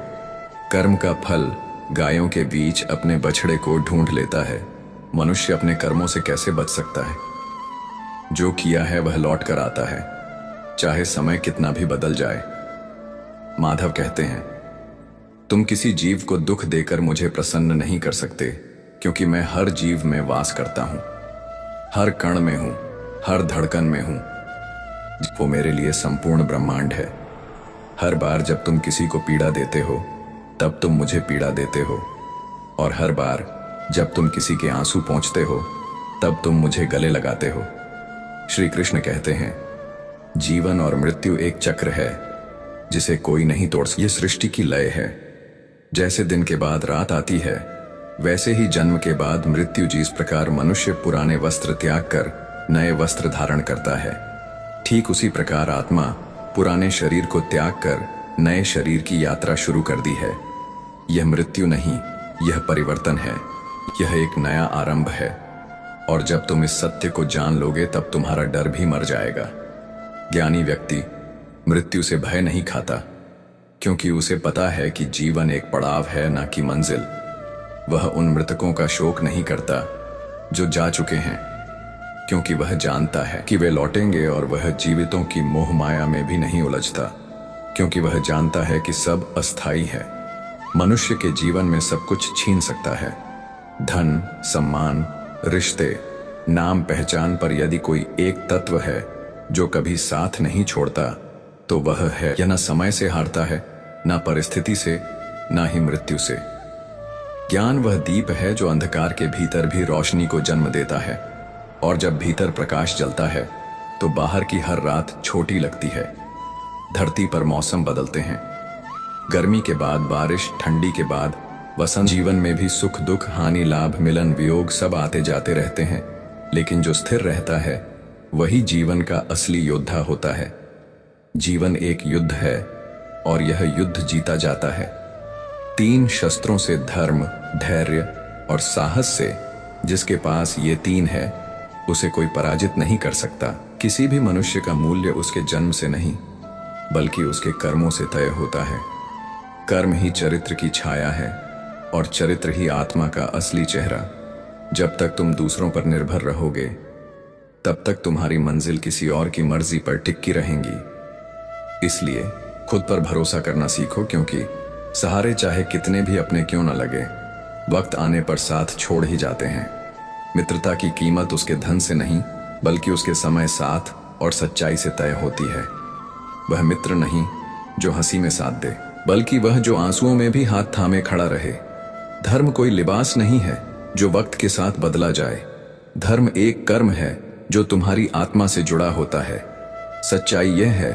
कर्म का फल गायों के बीच अपने बछड़े को ढूंढ लेता है। मनुष्य अपने कर्मों से कैसे बच सकता है? जो किया है वह लौट कर आता है, चाहे समय कितना भी बदल जाए। माधव कहते हैं, तुम किसी जीव को दुख देकर मुझे प्रसन्न नहीं कर सकते, क्योंकि मैं हर जीव में वास करता हूं। हर कण में हूं, हर धड़कन में हूं। वो मेरे लिए संपूर्ण ब्रह्मांड है। हर बार जब तुम किसी को पीड़ा देते हो तब तुम मुझे पीड़ा देते हो, और हर बार जब तुम किसी के आंसू पोंछते हो तब तुम मुझे गले लगाते हो। श्री कृष्ण कहते हैं, जीवन और मृत्यु एक चक्र है जिसे कोई नहीं तोड़ सकता। ये सृष्टि की लय है। जैसे दिन के बाद रात आती है, वैसे ही जन्म के बाद मृत्यु जिस प्रकार मनुष्य पुराने वस्त्र त्याग कर नए वस्त्र धारण करता है, ठीक उसी प्रकार आत्मा पुराने शरीर को त्याग कर नए शरीर की यात्रा शुरू कर दी है। यह मृत्यु नहीं, यह परिवर्तन है। यह एक नया आरंभ है, और जब तुम इस सत्य को जान लोगे तब तुम्हारा डर भी मर जाएगा। ज्ञानी व्यक्ति मृत्यु से भय नहीं खाता, क्योंकि उसे पता है कि जीवन एक पड़ाव है, ना कि मंजिल। वह उन मृतकों का शोक नहीं करता जो जा चुके हैं, क्योंकि वह जानता है कि वे लौटेंगे, और वह जीवितों की मोह माया में भी नहीं उलझता, क्योंकि वह जानता है कि सब अस्थाई है। मनुष्य के जीवन में सब कुछ छीन सकता है, धन, सम्मान, रिश्ते, नाम, पहचान, पर यदि कोई एक तत्व है जो कभी साथ नहीं छोड़ता तो वह है। यह न समय से हारता है, न परिस्थिति से, न ही मृत्यु से। ज्ञान वह दीप है जो अंधकार के भीतर भी रोशनी को जन्म देता है, और जब भीतर प्रकाश जलता है तो बाहर की हर रात छोटी लगती है। धरती पर मौसम बदलते हैं, गर्मी के बाद बारिश, ठंडी के बाद वसंत। जीवन में भी सुख दुख, हानि लाभ, मिलन वियोग सब आते जाते रहते हैं, लेकिन जो स्थिर रहता है वही जीवन का असली योद्धा होता है। जीवन एक युद्ध है, और यह युद्ध जीता जाता है 3 शस्त्रों से, धर्म, धैर्य और साहस से। जिसके पास ये 3 है उसे कोई पराजित नहीं कर सकता। किसी भी मनुष्य का मूल्य उसके जन्म से नहीं, बल्कि उसके कर्मों से तय होता है। कर्म ही चरित्र की छाया है, और चरित्र ही आत्मा का असली चेहरा। जब तक तुम दूसरों पर निर्भर रहोगे तब तक तुम्हारी मंजिल किसी और की मर्जी पर टिकी रहेंगी। इसलिए खुद पर भरोसा करना सीखो, क्योंकि सहारे चाहे कितने भी अपने क्यों न लगे, वक्त आने पर साथ छोड़ ही जाते हैं। मित्रता की कीमत उसके धन से नहीं, बल्कि उसके समय, साथ और सच्चाई से तय होती है। वह मित्र नहीं जो हंसी में साथ दे, बल्कि वह जो आंसुओं में भी हाथ थामे खड़ा रहे। धर्म कोई लिबास नहीं है जो वक्त के साथ बदला जाए। धर्म एक कर्म है जो तुम्हारी आत्मा से जुड़ा होता है। सच्चाई यह है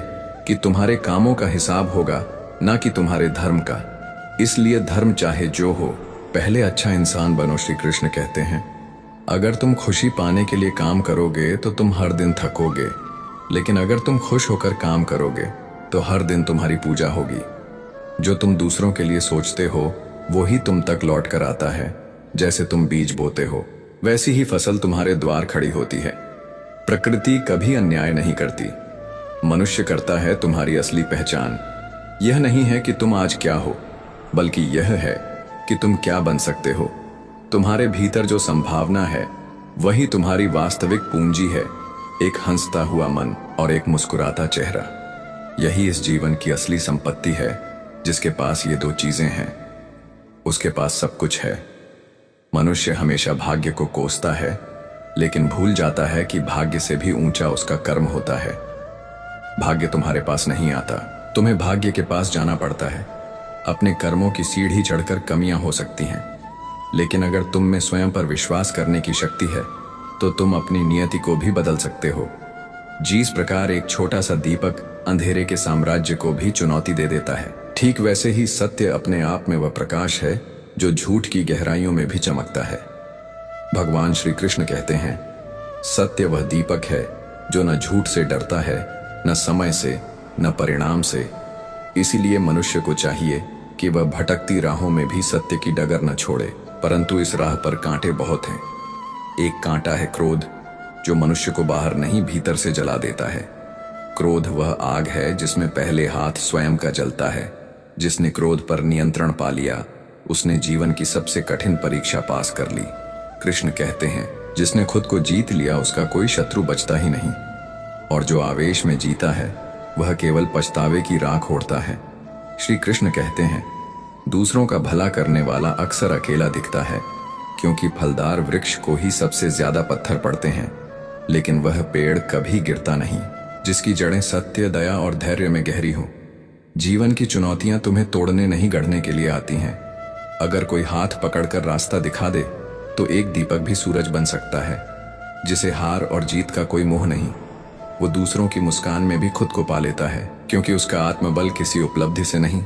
कि तुम्हारे कामों का हिसाब होगा, ना कि तुम्हारे धर्म का। इसलिए धर्म चाहे जो हो, पहले अच्छा इंसान बनो। श्री कृष्ण कहते हैं, अगर तुम खुशी पाने के लिए काम करोगे तो तुम हर दिन थकोगे, लेकिन अगर तुम खुश होकर काम करोगे तो हर दिन तुम्हारी पूजा होगी। जो तुम दूसरों के लिए सोचते हो वो ही तुम तक लौट कर आता है। जैसे तुम बीज बोते हो, वैसी ही फसल तुम्हारे द्वार खड़ी होती है। प्रकृति कभी अन्याय नहीं करती, मनुष्य करता है तुम्हारी असली पहचान। यह नहीं है कि तुम आज क्या हो, बल्कि यह है कि तुम क्या बन सकते हो। तुम्हारे भीतर जो संभावना है वही तुम्हारी वास्तविक पूंजी है। एक हंसता हुआ मन और एक मुस्कुराता चेहरा, यही इस जीवन की असली संपत्ति है। जिसके पास ये 2 चीजें हैं उसके पास सब कुछ है। मनुष्य हमेशा भाग्य को कोसता है, लेकिन भूल जाता है कि भाग्य से भी ऊंचा उसका कर्म होता है। भाग्य तुम्हारे पास नहीं आता, तुम्हें भाग्य के पास जाना पड़ता है। अपने कर्मों की सीढ़ी चढ़कर कमियां हो सकती हैं, लेकिन अगर तुम में स्वयं पर विश्वास करने की शक्ति है तो तुम अपनी नियति को भी बदल सकते हो। जिस प्रकार एक छोटा सा दीपक अंधेरे के साम्राज्य को भी चुनौती दे देता है, ठीक वैसे ही सत्य अपने आप में वह प्रकाश है जो झूठ की गहराइयों में भी चमकता है। भगवान श्री कृष्ण कहते हैं, सत्य वह दीपक है जो न झूठ से डरता है, न समय से, न परिणाम से। इसीलिए मनुष्य को चाहिए कि वह भटकती राहों में भी सत्य की डगर न छोड़े। परंतु इस राह पर कांटे बहुत हैं। एक कांटा है क्रोध, जो मनुष्य को बाहर नहीं भीतर से जला देता है। क्रोध वह आग है जिसमें पहले हाथ स्वयं का जलता है। जिसने क्रोध पर नियंत्रण पा लिया उसने जीवन की सबसे कठिन परीक्षा पास कर ली। कृष्ण कहते हैं, जिसने खुद को जीत लिया उसका कोई शत्रु बचता ही नहीं, और जो आवेश में जीता है वह केवल पछतावे की राख ओढ़ता है। श्री कृष्ण कहते हैं, दूसरों का भला करने वाला अक्सर अकेला दिखता है, क्योंकि फलदार वृक्ष को ही सबसे ज्यादा पत्थर पड़ते हैं। लेकिन वह पेड़ कभी गिरता नहीं जिसकी जड़ें सत्य, दया और धैर्य में गहरी हो। जीवन की चुनौतियां तुम्हें तोड़ने नहीं गढ़ने के लिए आती हैं। अगर कोई हाथ पकड़कर रास्ता दिखा दे तो एक दीपक भी सूरज बन सकता है। जिसे हार और जीत का कोई मोह नहीं, वो दूसरों की मुस्कान में भी खुद को पा लेता है, क्योंकि उसका आत्मबल किसी उपलब्धि से नहीं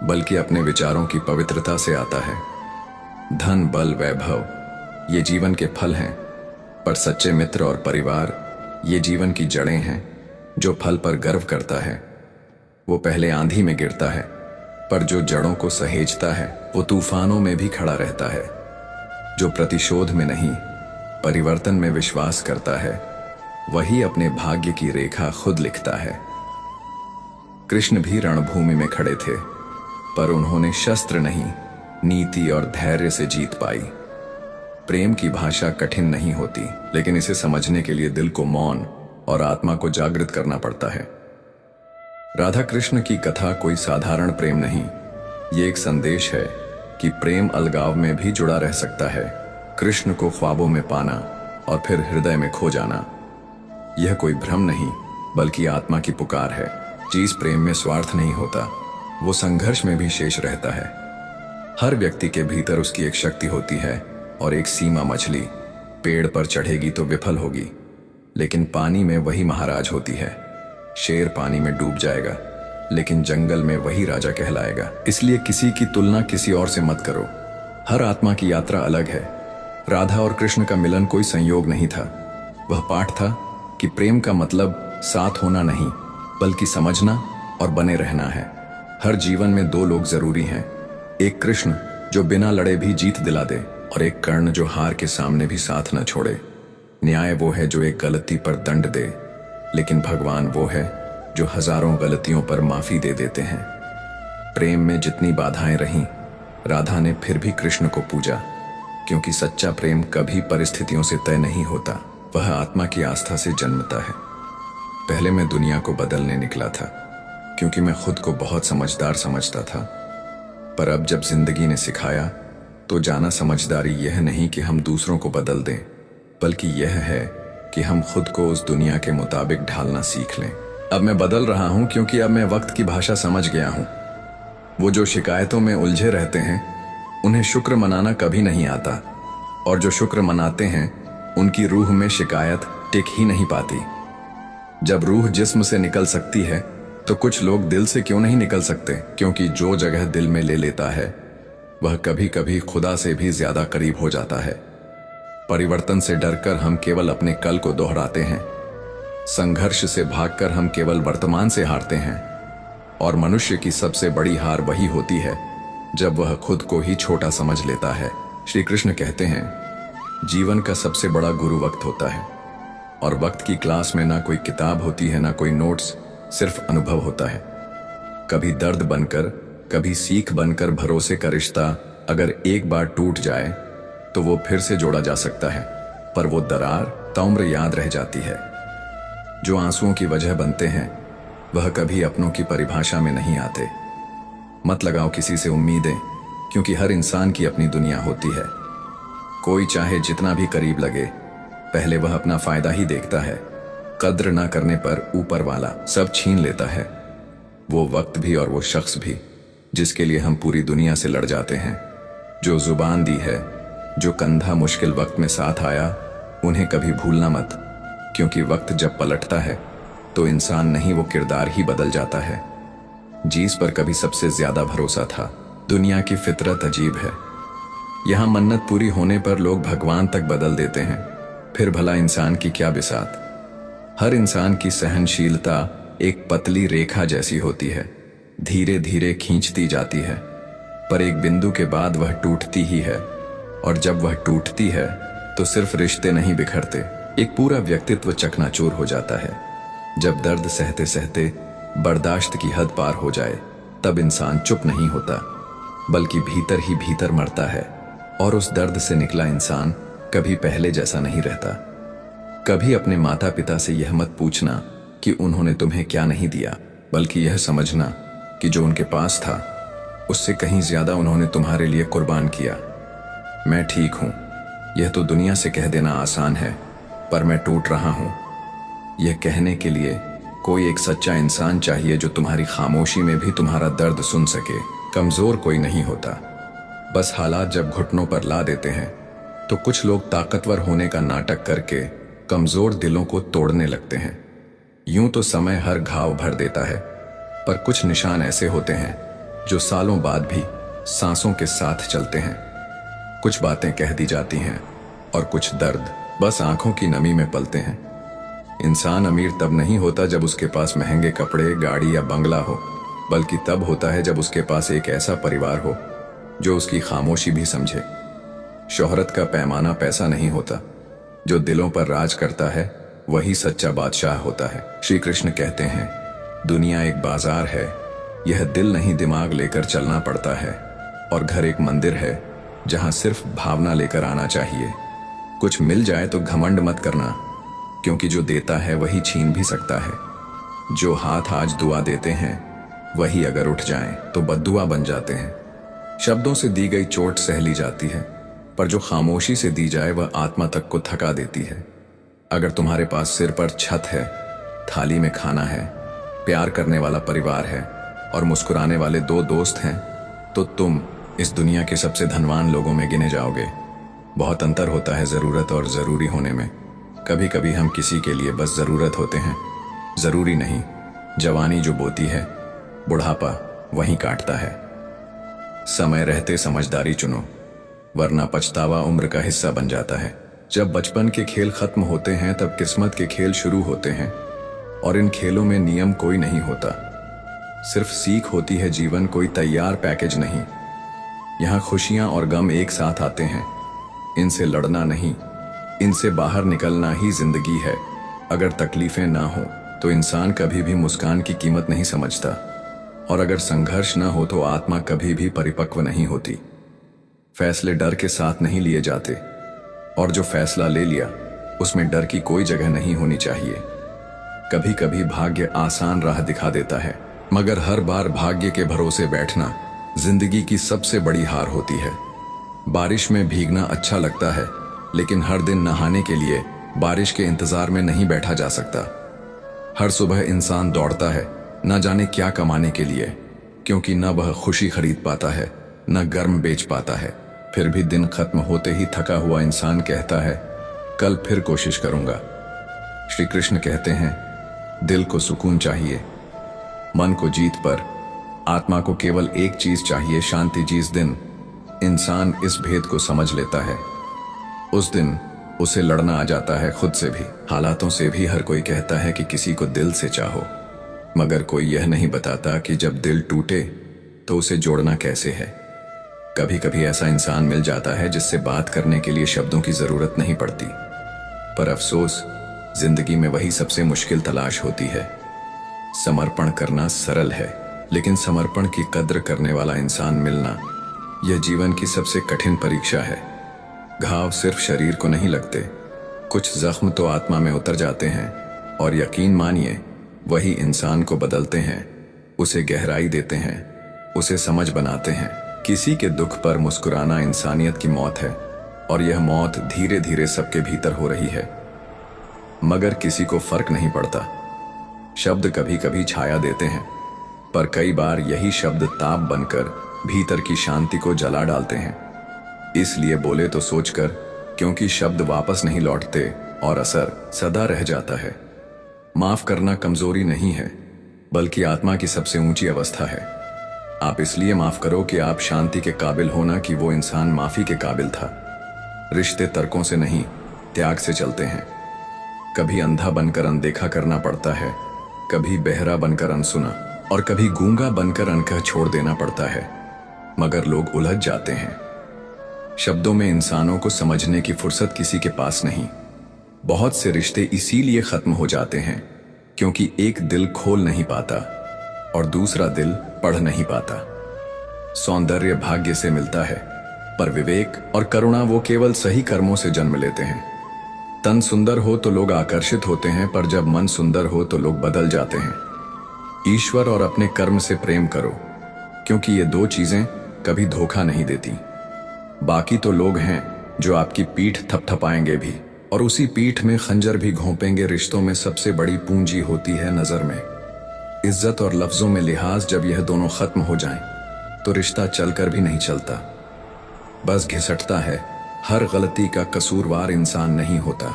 बल्कि अपने विचारों की पवित्रता से आता है। धन, बल, वैभव ये जीवन के फल हैं, पर सच्चे मित्र और परिवार ये जीवन की जड़ें हैं। जो फल पर गर्व करता है वो पहले आंधी में गिरता है, पर जो जड़ों को सहेजता है वो तूफानों में भी खड़ा रहता है। जो प्रतिशोध में नहीं परिवर्तन में विश्वास करता है वही अपने भाग्य की रेखा खुद लिखता है। कृष्ण भी रणभूमि में खड़े थे, पर उन्होंने शस्त्र नहीं, नीति और धैर्य से जीत पाई। प्रेम की भाषा कठिन नहीं होती, लेकिन इसे समझने के लिए दिल को मौन और आत्मा को जागृत करना पड़ता है। राधा कृष्ण की कथा कोई साधारण प्रेम नहीं, ये एक संदेश है कि प्रेम अलगाव में भी जुड़ा रह सकता है। कृष्ण को ख्वाबों में पाना और फिर हृदय में खो जाना, यह कोई भ्रम नहीं बल्कि आत्मा की पुकार है। चीज प्रेम में स्वार्थ नहीं होता, वो संघर्ष में भी शेष रहता है। हर व्यक्ति के भीतर उसकी एक शक्ति होती है और एक सीमा। मछली पेड़ पर चढ़ेगी तो विफल होगी, लेकिन पानी में वही महाराज होती है। शेर पानी में डूब जाएगा, लेकिन जंगल में वही राजा कहलाएगा। इसलिए किसी की तुलना किसी और से मत करो। हर आत्मा की यात्रा अलग है। राधा और कृष्ण का मिलन कोई संयोग नहीं था, वह पाठ था कि प्रेम का मतलब साथ होना नहीं बल्कि समझना और बने रहना है। हर जीवन में दो लोग जरूरी हैं, एक कृष्ण जो बिना लड़े भी जीत दिला दे और एक कर्ण जो हार के सामने भी साथ न छोड़े। न्याय वो है जो एक गलती पर दंड दे, लेकिन भगवान वो है जो हजारों गलतियों पर माफी दे देते हैं। प्रेम में जितनी बाधाएं रहीं, राधा ने फिर भी कृष्ण को पूजा, क्योंकि सच्चा प्रेम कभी परिस्थितियों से तय नहीं होता, वह आत्मा की आस्था से जन्मता है। पहले मैं दुनिया को बदलने निकला था, क्योंकि मैं खुद को बहुत समझदार समझता था, पर अब जब जिंदगी ने सिखाया तो जाना समझदारी यह नहीं कि हम दूसरों को बदल दें, बल्कि यह है कि हम खुद को उस दुनिया के मुताबिक ढालना सीख लें। अब मैं बदल रहा हूं क्योंकि अब मैं वक्त की भाषा समझ गया हूं। वो जो शिकायतों में उलझे रहते हैं उन्हें शुक्र मनाना कभी नहीं आता, और जो शुक्र मनाते हैं उनकी रूह में शिकायत टिक ही नहीं पाती। जब रूह जिस्म से निकल सकती है तो कुछ लोग दिल से क्यों नहीं निकल सकते, क्योंकि जो जगह दिल में ले लेता है वह कभी कभी खुदा से भी ज्यादा करीब हो जाता है। परिवर्तन से डरकर हम केवल अपने कल को दोहराते हैं, संघर्ष से भागकर हम केवल वर्तमान से हारते हैं, और मनुष्य की सबसे बड़ी हार वही होती है जब वह खुद को ही छोटा समझ लेता है। श्री कृष्ण कहते हैं, जीवन का सबसे बड़ा गुरु वक्त होता है, और वक्त की क्लास में ना कोई किताब होती है ना कोई नोट्स, सिर्फ अनुभव होता है। कभी दर्द बनकर, कभी सीख बनकर भरोसे का रिश्ता अगर एक बार टूट जाए तो वो फिर से जोड़ा जा सकता है, पर वो दरार ताउम्र याद रह जाती है। जो आंसुओं की वजह बनते हैं वह कभी अपनों की परिभाषा में नहीं आते। मत लगाओ किसी से उम्मीदें, क्योंकि हर इंसान की अपनी दुनिया होती है। कोई चाहे जितना भी करीब लगे, पहले वह अपना फायदा ही देखता है। कद्र ना करने पर ऊपर वाला सब छीन लेता है, वो वक्त भी और वो शख्स भी जिसके लिए हम पूरी दुनिया से लड़ जाते हैं। जो जुबान दी है, जो कंधा मुश्किल वक्त में साथ आया, उन्हें कभी भूलना मत, क्योंकि वक्त जब पलटता है तो इंसान नहीं वो किरदार ही बदल जाता है जिस पर कभी सबसे ज्यादा भरोसा था। दुनिया की फितरत अजीब है, यहां मन्नत पूरी होने पर लोग भगवान तक बदल देते हैं, फिर भला इंसान की क्या बिसात। हर इंसान की सहनशीलता एक पतली रेखा जैसी होती है, धीरे धीरे खींचती जाती है, पर एक बिंदु के बाद वह टूटती ही है, और जब वह टूटती है तो सिर्फ रिश्ते नहीं बिखरते, एक पूरा व्यक्तित्व चकनाचूर हो जाता है। जब दर्द सहते सहते बर्दाश्त की हद पार हो जाए तब इंसान चुप नहीं होता, बल्कि भीतर ही भीतर मरता है, और उस दर्द से निकला इंसान कभी पहले जैसा नहीं रहता। कभी अपने माता पिता से यह मत पूछना कि उन्होंने तुम्हें क्या नहीं दिया, बल्कि यह समझना कि जो उनके पास था उससे कहीं ज्यादा उन्होंने तुम्हारे लिए कुर्बान किया। मैं ठीक हूं, यह तो दुनिया से कह देना आसान है, पर मैं टूट रहा हूं। यह कहने के लिए कोई एक सच्चा इंसान चाहिए जो तुम्हारी खामोशी में भी तुम्हारा दर्द सुन सके। कमजोर कोई नहीं होता, बस हालात जब घुटनों पर ला देते हैं तो कुछ लोग ताकतवर होने का नाटक करके कमजोर दिलों को तोड़ने लगते हैं। यूं तो समय हर घाव भर देता है, पर कुछ निशान ऐसे होते हैं जो सालों बाद भी सांसों के साथ चलते हैं। कुछ बातें कह दी जाती हैं और कुछ दर्द बस आंखों की नमी में पलते हैं। इंसान अमीर तब नहीं होता जब उसके पास महंगे कपड़े, गाड़ी या बंगला हो, बल्कि तब होता है जब उसके पास एक ऐसा परिवार हो जो उसकी खामोशी भी समझे। शोहरत का पैमाना पैसा नहीं होता, जो दिलों पर राज करता है वही सच्चा बादशाह होता है। श्री कृष्ण कहते हैं, दुनिया एक बाजार है, यह दिल नहीं दिमाग लेकर चलना पड़ता है, और घर एक मंदिर है जहां सिर्फ भावना लेकर आना चाहिए। कुछ मिल जाए तो घमंड मत करना, क्योंकि जो देता है वही छीन भी सकता है। जो हाथ आज दुआ देते हैं वही अगर उठ जाएं तो बद्दुआ बन जाते हैं। शब्दों से दी गई चोट सह ली जाती है, पर जो खामोशी से दी जाए वह आत्मा तक को थका देती है। अगर तुम्हारे पास सिर पर छत है, थाली में खाना है, प्यार करने वाला परिवार है और मुस्कुराने वाले 2 दोस्त हैं, तो तुम इस दुनिया के सबसे धनवान लोगों में गिने जाओगे। बहुत अंतर होता है ज़रूरत और ज़रूरी होने में। कभी कभी हम किसी के लिए बस ज़रूरत होते हैं, ज़रूरी नहीं। जवानी जो बोती है, बुढ़ापा वहीं काटता है। समय रहते समझदारी चुनो, वरना पछतावा उम्र का हिस्सा बन जाता है। जब बचपन के खेल खत्म होते हैं तब किस्मत के खेल शुरू होते हैं, और इन खेलों में नियम कोई नहीं होता, सिर्फ सीख होती है जीवन कोई तैयार पैकेज नहीं। यहाँ खुशियां और गम एक साथ आते हैं, इनसे लड़ना नहीं, इनसे बाहर निकलना ही जिंदगी है। अगर तकलीफें ना हो तो इंसान कभी भी मुस्कान की कीमत नहीं समझता, और अगर संघर्ष ना हो तो आत्मा कभी भी परिपक्व नहीं होती। फैसले डर के साथ नहीं लिए जाते, और जो फैसला ले लिया उसमें डर की कोई जगह नहीं होनी चाहिए। कभी कभी भाग्य आसान राह दिखा देता है, मगर हर बार भाग्य के भरोसे बैठना जिंदगी की सबसे बड़ी हार होती है। बारिश में भीगना अच्छा लगता है, लेकिन हर दिन नहाने के लिए बारिश के इंतजार में नहीं बैठा जा सकता। हर सुबह इंसान दौड़ता है, न जाने क्या कमाने के लिए, क्योंकि न वह खुशी खरीद पाता है, न गर्म बेच पाता है। फिर भी दिन खत्म होते ही थका हुआ इंसान कहता है, कल फिर कोशिश करूंगा। श्री कृष्ण कहते हैं, दिल को सुकून चाहिए, मन को जीत पर आत्मा को केवल एक चीज चाहिए, शांति। जिस दिन इंसान इस भेद को समझ लेता है, उस दिन उसे लड़ना आ जाता है खुद से भी, हालातों से भी। हर कोई कहता है कि किसी को दिल से चाहो, मगर कोई यह नहीं बताता कि जब दिल टूटे तो उसे जोड़ना कैसे है। कभी कभी ऐसा इंसान मिल जाता है जिससे बात करने के लिए शब्दों की जरूरत नहीं पड़ती, पर अफसोस जिंदगी में वही सबसे मुश्किल तलाश होती है। समर्पण करना सरल है, लेकिन समर्पण की कद्र करने वाला इंसान मिलना यह जीवन की सबसे कठिन परीक्षा है। घाव सिर्फ शरीर को नहीं लगते, कुछ जख्म तो आत्मा में उतर जाते हैं, और यकीन मानिए वही इंसान को बदलते हैं, उसे गहराई देते हैं, उसे समझ बनाते हैं। किसी के दुख पर मुस्कुराना इंसानियत की मौत है, और यह मौत धीरे धीरे सबके भीतर हो रही है, मगर किसी को फर्क नहीं पड़ता। शब्द कभी कभी छाया देते हैं, पर कई बार यही शब्द ताप बनकर भीतर की शांति को जला डालते हैं। इसलिए बोले तो सोचकर, क्योंकि शब्द वापस नहीं लौटते और असर सदा रह जाता है। माफ करना कमजोरी नहीं है, बल्कि आत्मा की सबसे ऊंची अवस्था है। आप इसलिए माफ करो कि आप शांति के काबिल हो, ना कि वो इंसान माफी के काबिल था। रिश्ते तर्कों से नहीं, त्याग से चलते हैं। कभी अंधा बनकर अनदेखा करना पड़ता है, कभी बहरा बनकर अनसुना, और कभी गूंगा बनकर अनकह छोड़ देना पड़ता है, मगर लोग उलझ जाते हैं। शब्दों में इंसानों को समझने की फुर्सत किसी के पास नहीं। बहुत से रिश्ते इसीलिए खत्म हो जाते हैं क्योंकि एक दिल खोल नहीं पाता और दूसरा दिल पढ़ नहीं पाता। सौंदर्य भाग्य से मिलता है, पर विवेक और करुणा वो केवल सही कर्मों से जन्म लेते हैं। तन सुंदर हो तो लोग आकर्षित होते हैं, पर जब मन सुंदर हो तो लोग बदल जाते हैं। ईश्वर और अपने कर्म से प्रेम करो, क्योंकि ये 2 चीजें कभी धोखा नहीं देती। बाकी तो लोग हैं जो आपकी पीठ थपथपाएंगे भी, और उसी पीठ में खंजर भी घोंपेंगे। रिश्तों में सबसे बड़ी पूंजी होती है नजर में। इज्जत और लफ्जों में लिहाज जब यह दोनों खत्म हो जाएं, तो रिश्ता चलकर भी नहीं चलता, बस घिसटता है। हर गलती का कसूरवार इंसान नहीं होता,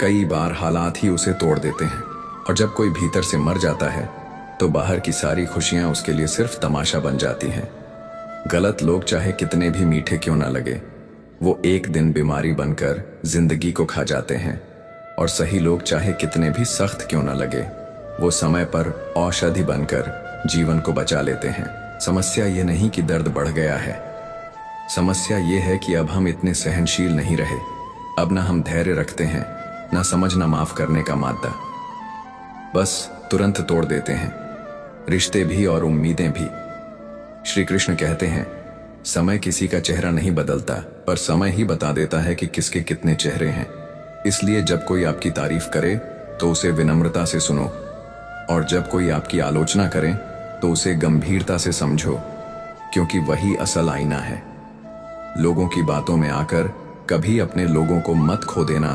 कई बार हालात ही उसे तोड़ देते हैं। और जब कोई भीतर से मर जाता है तो बाहर की सारी खुशियां उसके लिए सिर्फ तमाशा बन जाती हैं। गलत लोग चाहे कितने भी मीठे क्यों ना लगे, वो एक दिन बीमारी बनकर जिंदगी को खा जाते हैं। और सही लोग चाहे कितने भी सख्त क्यों ना लगे, वो समय पर औषधि बनकर जीवन को बचा लेते हैं। समस्या ये नहीं कि दर्द बढ़ गया है, समस्या ये है कि अब हम इतने सहनशील नहीं रहे। अब ना हम धैर्य रखते हैं, ना समझ, ना माफ करने का मादा, बस तुरंत तोड़ देते हैं, रिश्ते भी और उम्मीदें भी। श्री कृष्ण कहते हैं, समय किसी का चेहरा नहीं बदलता, पर समय ही बता देता है कि किसके कितने चेहरे हैं। इसलिए जब कोई आपकी तारीफ करे तो उसे विनम्रता से सुनो, और जब कोई आपकी आलोचना करे तो उसे गंभीरता से समझो, क्योंकि वही असल आईना है। लोगों की बातों में आकर कभी अपने लोगों को मत खो देना,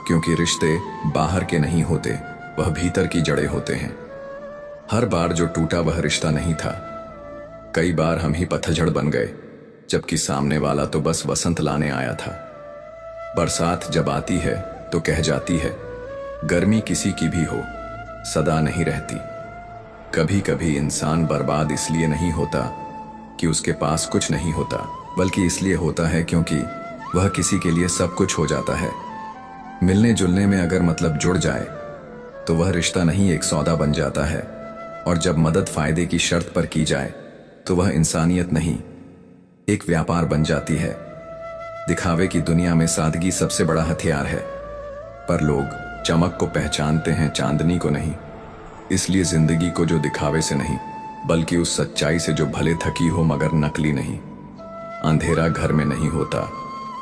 क्योंकि रिश्ते बाहर के नहीं होते, वह भीतर की जड़ें होते हैं। हर बार जो टूटा वह रिश्ता नहीं था, कई बार हम ही पतझड़ बन गए, जबकि सामने वाला तो बस वसंत लाने आया था। बरसात जब आती है तो कह जाती है, गर्मी किसी की भी हो, सदा नहीं रहती। कभी कभी इंसान बर्बाद इसलिए नहीं होता कि उसके पास कुछ नहीं होता, बल्कि इसलिए होता है क्योंकि वह किसी के लिए सब कुछ हो जाता है। मिलने जुलने में अगर मतलब जुड़ जाए तो वह रिश्ता नहीं एक सौदा बन जाता है, और जब मदद फायदे की शर्त पर की जाए तो वह इंसानियत नहीं एक व्यापार बन जाती है। दिखावे की दुनिया में सादगी सबसे बड़ा हथियार है, पर लोग चमक को पहचानते हैं, चांदनी को नहीं। इसलिए जिंदगी को जो दिखावे से नहीं, बल्कि उस सच्चाई से जो भले थकी हो मगर नकली नहीं। अंधेरा घर में नहीं होता,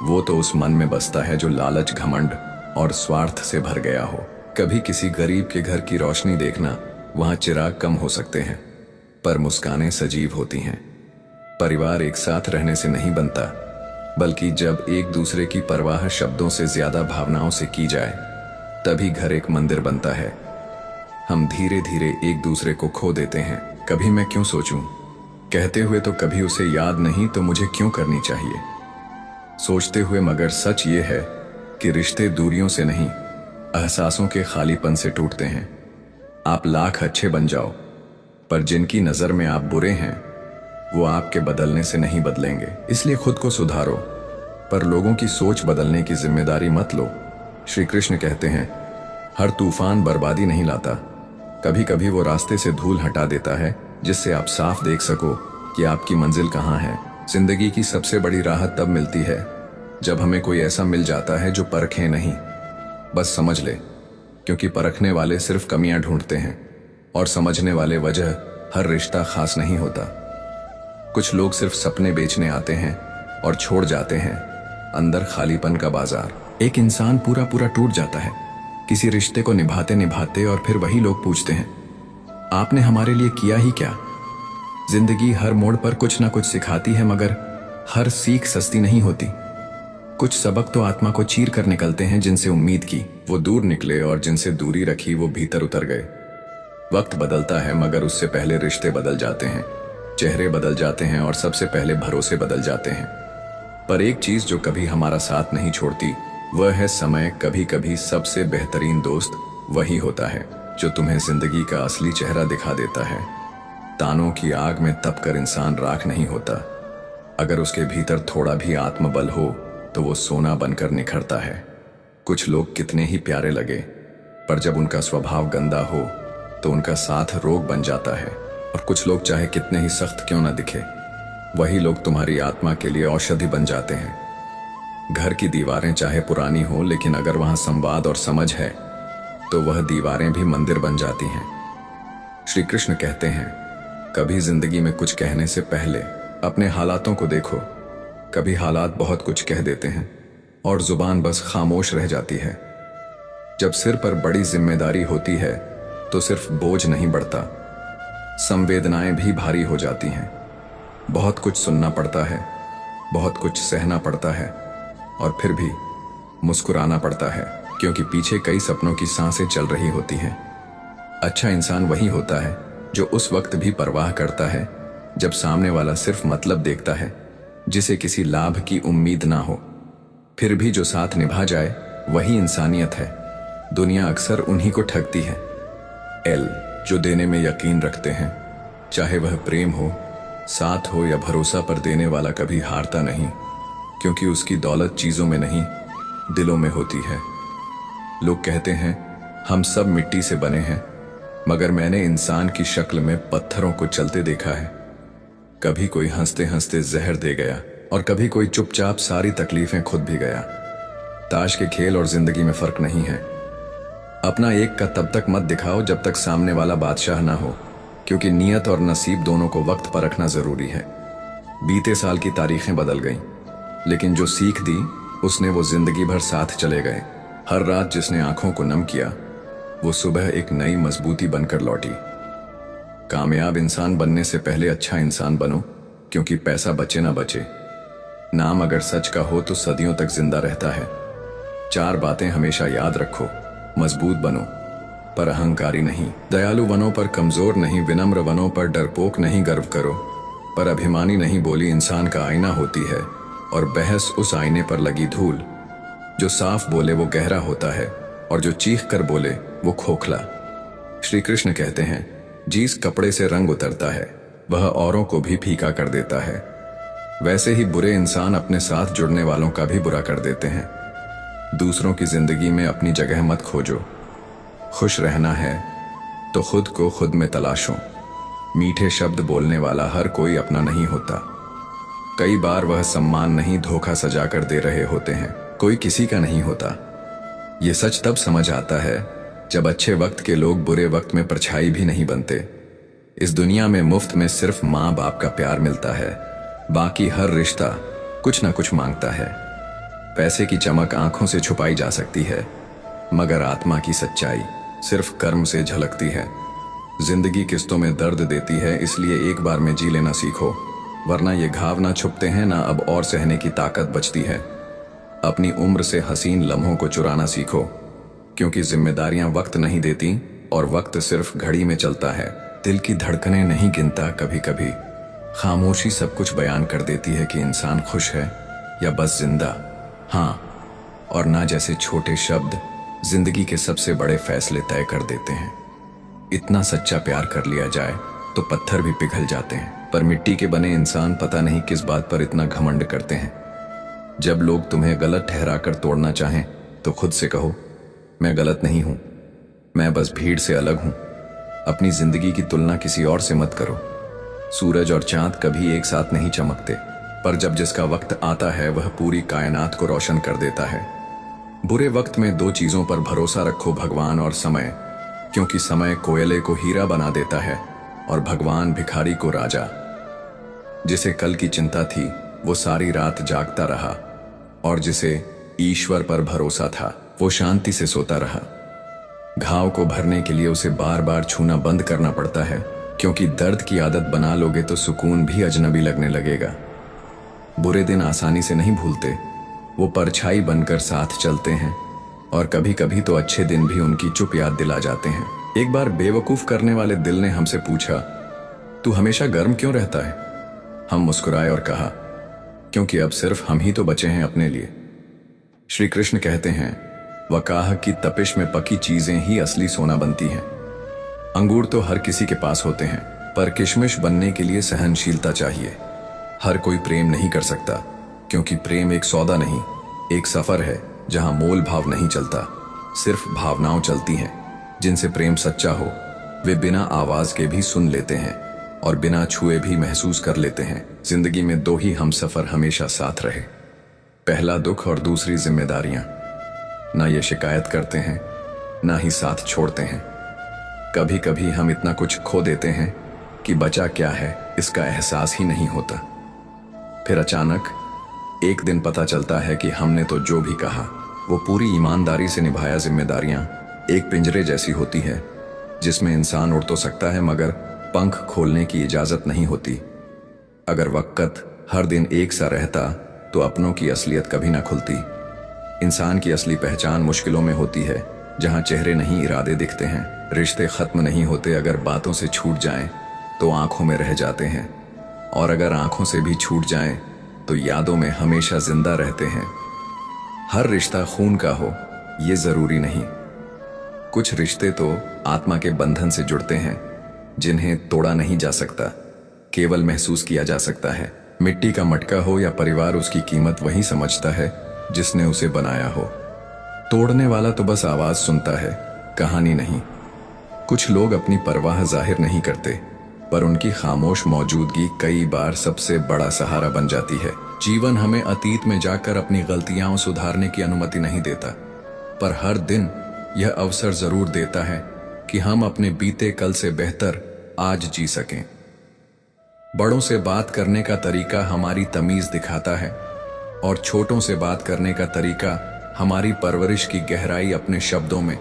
वो तो उस मन में बसता है जो लालच, घमंड और स्वार्थ से भर गया हो। कभी किसी गरीब के घर की रोशनी देखना, वहां चिराग कम हो सकते हैं पर मुस्कानें सजीव होती हैं। परिवार एक साथ रहने से नहीं बनता, बल्कि जब एक दूसरे की परवाह शब्दों से ज्यादा भावनाओं से की जाए, तभी घर एक मंदिर बनता है। हम धीरे धीरे एक दूसरे को खो देते हैं। कभी मैं क्यों सोचूं कहते हुए तो कभी उसे याद नहीं तो मुझे क्यों करनी चाहिए सोचते हुए, मगर सच ये है कि रिश्ते दूरियों से नहीं, एहसासों के खालीपन से टूटते हैं। आप लाख अच्छे बन जाओ, पर जिनकी नजर में आप बुरे हैं वो आपके बदलने से नहीं बदलेंगे। इसलिए खुद को सुधारो, पर लोगों की सोच बदलने की जिम्मेदारी मत लो। श्री कृष्ण कहते हैं, हर तूफान बर्बादी नहीं लाता, कभी कभी वो रास्ते से धूल हटा देता है, जिससे आप साफ देख सको कि आपकी मंजिल कहाँ है। जिंदगी की सबसे बड़ी राहत तब मिलती है जब हमें कोई ऐसा मिल जाता है जो परखे नहीं, बस समझ ले। क्योंकि परखने वाले सिर्फ कमियां ढूंढते हैं, और समझने वाले वजह हर रिश्ता खास नहीं होता। कुछ लोग सिर्फ सपने बेचने आते हैं और छोड़ जाते हैं अंदर खालीपन का बाजार। एक इंसान पूरा पूरा टूट जाता है किसी रिश्ते को निभाते निभाते, और फिर वही लोग पूछते हैं, आपने हमारे लिए किया ही क्या। जिंदगी हर मोड़ पर कुछ ना कुछ सिखाती है, मगर हर सीख सस्ती नहीं होती। कुछ सबक तो आत्मा को चीर कर निकलते हैं। जिनसे उम्मीद की वो दूर निकले, और जिनसे दूरी रखी वो भीतर उतर गए। वक्त बदलता है, मगर उससे पहले रिश्ते बदल जाते हैं, चेहरे बदल जाते हैं, और सबसे पहले भरोसे बदल जाते हैं। पर एक चीज जो कभी हमारा साथ नहीं छोड़ती, वह है समय। कभी कभी सबसे बेहतरीन दोस्त वही होता है जो तुम्हें जिंदगी का असली चेहरा दिखा देता है। तानों की आग में तपकर इंसान राख नहीं होता, अगर उसके भीतर थोड़ा भी आत्मबल हो तो वो सोना बनकर निखरता है। कुछ लोग कितने ही प्यारे लगे, पर जब उनका स्वभाव गंदा हो तो उनका साथ रोग बन जाता है। और कुछ लोग चाहे कितने ही सख्त क्यों ना दिखे, वही लोग तुम्हारी आत्मा के लिए औषधि बन जाते हैं। घर की दीवारें चाहे पुरानी हो, लेकिन अगर वहां संवाद और समझ है तो वह दीवारें भी मंदिर बन जाती हैं। श्री कृष्ण कहते हैं, कभी जिंदगी में कुछ कहने से पहले अपने हालातों को देखो। कभी हालात बहुत कुछ कह देते हैं और जुबान बस खामोश रह जाती है। जब सिर पर बड़ी जिम्मेदारी होती है तो सिर्फ बोझ नहीं बढ़ता, संवेदनाएं भी भारी हो जाती हैं। बहुत कुछ सुनना पड़ता है, बहुत कुछ सहना पड़ता है, और फिर भी मुस्कुराना पड़ता है, क्योंकि पीछे कई सपनों की सांसें चल रही होती हैं। अच्छा इंसान वही होता है जो उस वक्त भी परवाह करता है जब सामने वाला सिर्फ मतलब देखता है, जिसे किसी लाभ की उम्मीद ना हो, फिर भी जो साथ निभा जाए वही इंसानियत है। दुनिया अक्सर उन्हीं को ठगती है। एल जो देने में यकीन रखते हैं, चाहे वह प्रेम हो, साथ हो या भरोसा, पर देने वाला कभी हारता नहीं, क्योंकि उसकी दौलत चीजों में नहीं दिलों में होती है। लोग कहते हैं हम सब मिट्टी से बने हैं, मगर मैंने इंसान की शक्ल में पत्थरों को चलते देखा है। कभी कोई हंसते हंसते जहर दे गया और कभी कोई चुपचाप सारी तकलीफें खुद भी गया। ताश के खेल और जिंदगी में फर्क नहीं है। अपना एक का तब तक मत दिखाओ जब तक सामने वाला बादशाह ना हो, क्योंकि नियत और नसीब दोनों को वक्त पर रखना जरूरी है। बीते साल की तारीखें बदल गईं, लेकिन जो सीख दी उसने वो जिंदगी भर साथ चले गए। हर रात जिसने आंखों को नम किया, वो सुबह एक नई मजबूती बनकर लौटी। कामयाब इंसान बनने से पहले अच्छा इंसान बनो, क्योंकि पैसा बचे ना बचे, नाम अगर सच का हो तो सदियों तक जिंदा रहता है। 4 बातें हमेशा याद रखो। मजबूत बनो पर अहंकारी नहीं, दयालु बनो पर कमजोर नहीं, विनम्र बनो पर डरपोक नहीं, गर्व करो पर अभिमानी नहीं। बोली इंसान का आईना होती है और बहस उस आईने पर लगी धूल। जो साफ बोले वो गहरा होता है और जो चीख कर बोले वो खोखला। श्री कृष्ण कहते हैं, जिस कपड़े से रंग उतरता है वह औरों को भी फीका कर देता है। वैसे ही बुरे इंसान अपने साथ जुड़ने वालों का भी बुरा कर देते हैं। दूसरों की जिंदगी में अपनी जगह मत खोजो। खुश रहना है तो खुद को खुद में तलाशो। मीठे शब्द बोलने वाला हर कोई अपना नहीं होता। कई बार वह सम्मान नहीं, धोखा सजा कर दे रहे होते हैं। कोई किसी का नहीं होता। ये सच तब समझ आता है जब अच्छे वक्त के लोग बुरे वक्त में परछाई भी नहीं बनते। इस दुनिया में मुफ्त में सिर्फ माँ बाप का प्यार मिलता है, बाकी हर रिश्ता कुछ ना कुछ मांगता है। पैसे की चमक आंखों से छुपाई जा सकती है, मगर आत्मा की सच्चाई सिर्फ कर्म से झलकती है। जिंदगी किस्तों में दर्द देती है, इसलिए एक बार में जी लेना सीखो, वरना ये घाव ना छुपते हैं ना अब और सहने की ताकत बचती है। अपनी उम्र से हसीन लम्हों को चुराना सीखो, क्योंकि जिम्मेदारियां वक्त नहीं देती और वक्त सिर्फ घड़ी में चलता है। दिल की धड़कनें नहीं गिनता, कभी कभी खामोशी सब कुछ बयान कर देती है कि इंसान खुश है या बस जिंदा। हाँ, और ना जैसे छोटे शब्द जिंदगी के सबसे बड़े फैसले तय कर देते हैं। इतना सच्चा प्यार कर लिया जाए तो पत्थर भी पिघल जाते हैं, पर मिट्टी के बने इंसान पता नहीं किस बात पर इतना घमंड करते हैं। जब लोग तुम्हें गलत ठहराकर तोड़ना चाहें तो खुद से कहो, मैं गलत नहीं हूं, मैं बस भीड़ से अलग हूं। अपनी जिंदगी की तुलना किसी और से मत करो। सूरज और चांद कभी एक साथ नहीं चमकते, पर जब जिसका वक्त आता है वह पूरी कायनात को रोशन कर देता है। बुरे वक्त में 2 चीजों पर भरोसा रखो, भगवान और समय, क्योंकि समय कोयले को हीरा बना देता है और भगवान भिखारी को राजा। जिसे कल की चिंता थी वो सारी रात जागता रहा, और जिसे ईश्वर पर भरोसा था वो शांति से सोता रहा। घाव को भरने के लिए उसे बार बार छूना बंद करना पड़ता है, क्योंकि दर्द की आदत बना लोगे तो सुकून भी अजनबी लगने लगेगा। बुरे दिन आसानी से नहीं भूलते, वो परछाई बनकर साथ चलते हैं, और कभी कभी तो अच्छे दिन भी उनकी चुप याद दिला जाते हैं। एक बार बेवकूफ करने वाले दिल ने हमसे पूछा, तू हमेशा गर्म क्यों रहता है? हम मुस्कुराए और कहा, क्योंकि अब सिर्फ हम ही तो बचे हैं अपने लिए। श्री कृष्ण कहते हैं, वकाह की तपिश में पकी चीजें ही असली सोना बनती हैं। अंगूर तो हर किसी के पास होते हैं, पर किशमिश बनने के लिए सहनशीलता चाहिए। हर कोई प्रेम नहीं कर सकता, क्योंकि प्रेम एक सौदा नहीं, एक सफर है जहां मोल भाव नहीं चलता, सिर्फ भावनाओं चलती हैं। जिनसे प्रेम सच्चा हो वे बिना आवाज के भी सुन लेते हैं और बिना छुए भी महसूस कर लेते हैं। जिंदगी में 2 ही हम सफर हमेशा साथ रहे, पहला दुख और दूसरी जिम्मेदारियां। ना ये शिकायत करते हैं, ना ही साथ छोड़ते हैं। कभी कभी हम इतना कुछ खो देते हैं कि बचा क्या है इसका एहसास ही नहीं होता। फिर अचानक एक दिन पता चलता है कि हमने तो जो भी कहा वो पूरी ईमानदारी से निभाया। जिम्मेदारियां एक पिंजरे जैसी होती है, जिसमें इंसान उड़ तो सकता है मगर पंख खोलने की इजाजत नहीं होती। अगर वक्त हर दिन एक सा रहता तो अपनों की असलियत कभी ना खुलती। इंसान की असली पहचान मुश्किलों में होती है, जहां चेहरे नहीं इरादे दिखते हैं। रिश्ते खत्म नहीं होते अगर बातों से छूट जाएं तो आंखों में रह जाते हैं, और अगर आंखों से भी छूट जाएं तो यादों में हमेशा जिंदा रहते हैं। हर रिश्ता खून का हो ये जरूरी नहीं। कुछ रिश्ते तो आत्मा के बंधन से जुड़ते हैं, जिन्हें तोड़ा नहीं जा सकता, केवल महसूस किया जा सकता है। मिट्टी का मटका हो या परिवार, उसकी कीमत वही समझता है जिसने उसे बनाया हो। तोड़ने वाला तो बस आवाज सुनता है, कहानी नहीं। कुछ लोग अपनी परवाह जाहिर नहीं करते, पर उनकी खामोश मौजूदगी कई बार सबसे बड़ा सहारा बन जाती है। जीवन हमें अतीत में जाकर अपनी गलतियां सुधारने की अनुमति नहीं देता, पर हर दिन यह अवसर जरूर देता है कि हम अपने बीते कल से बेहतर आज जी सकें। बड़ों से बात करने का तरीका हमारी तमीज दिखाता है, और छोटों से बात करने का तरीका हमारी परवरिश की गहराई। अपने शब्दों में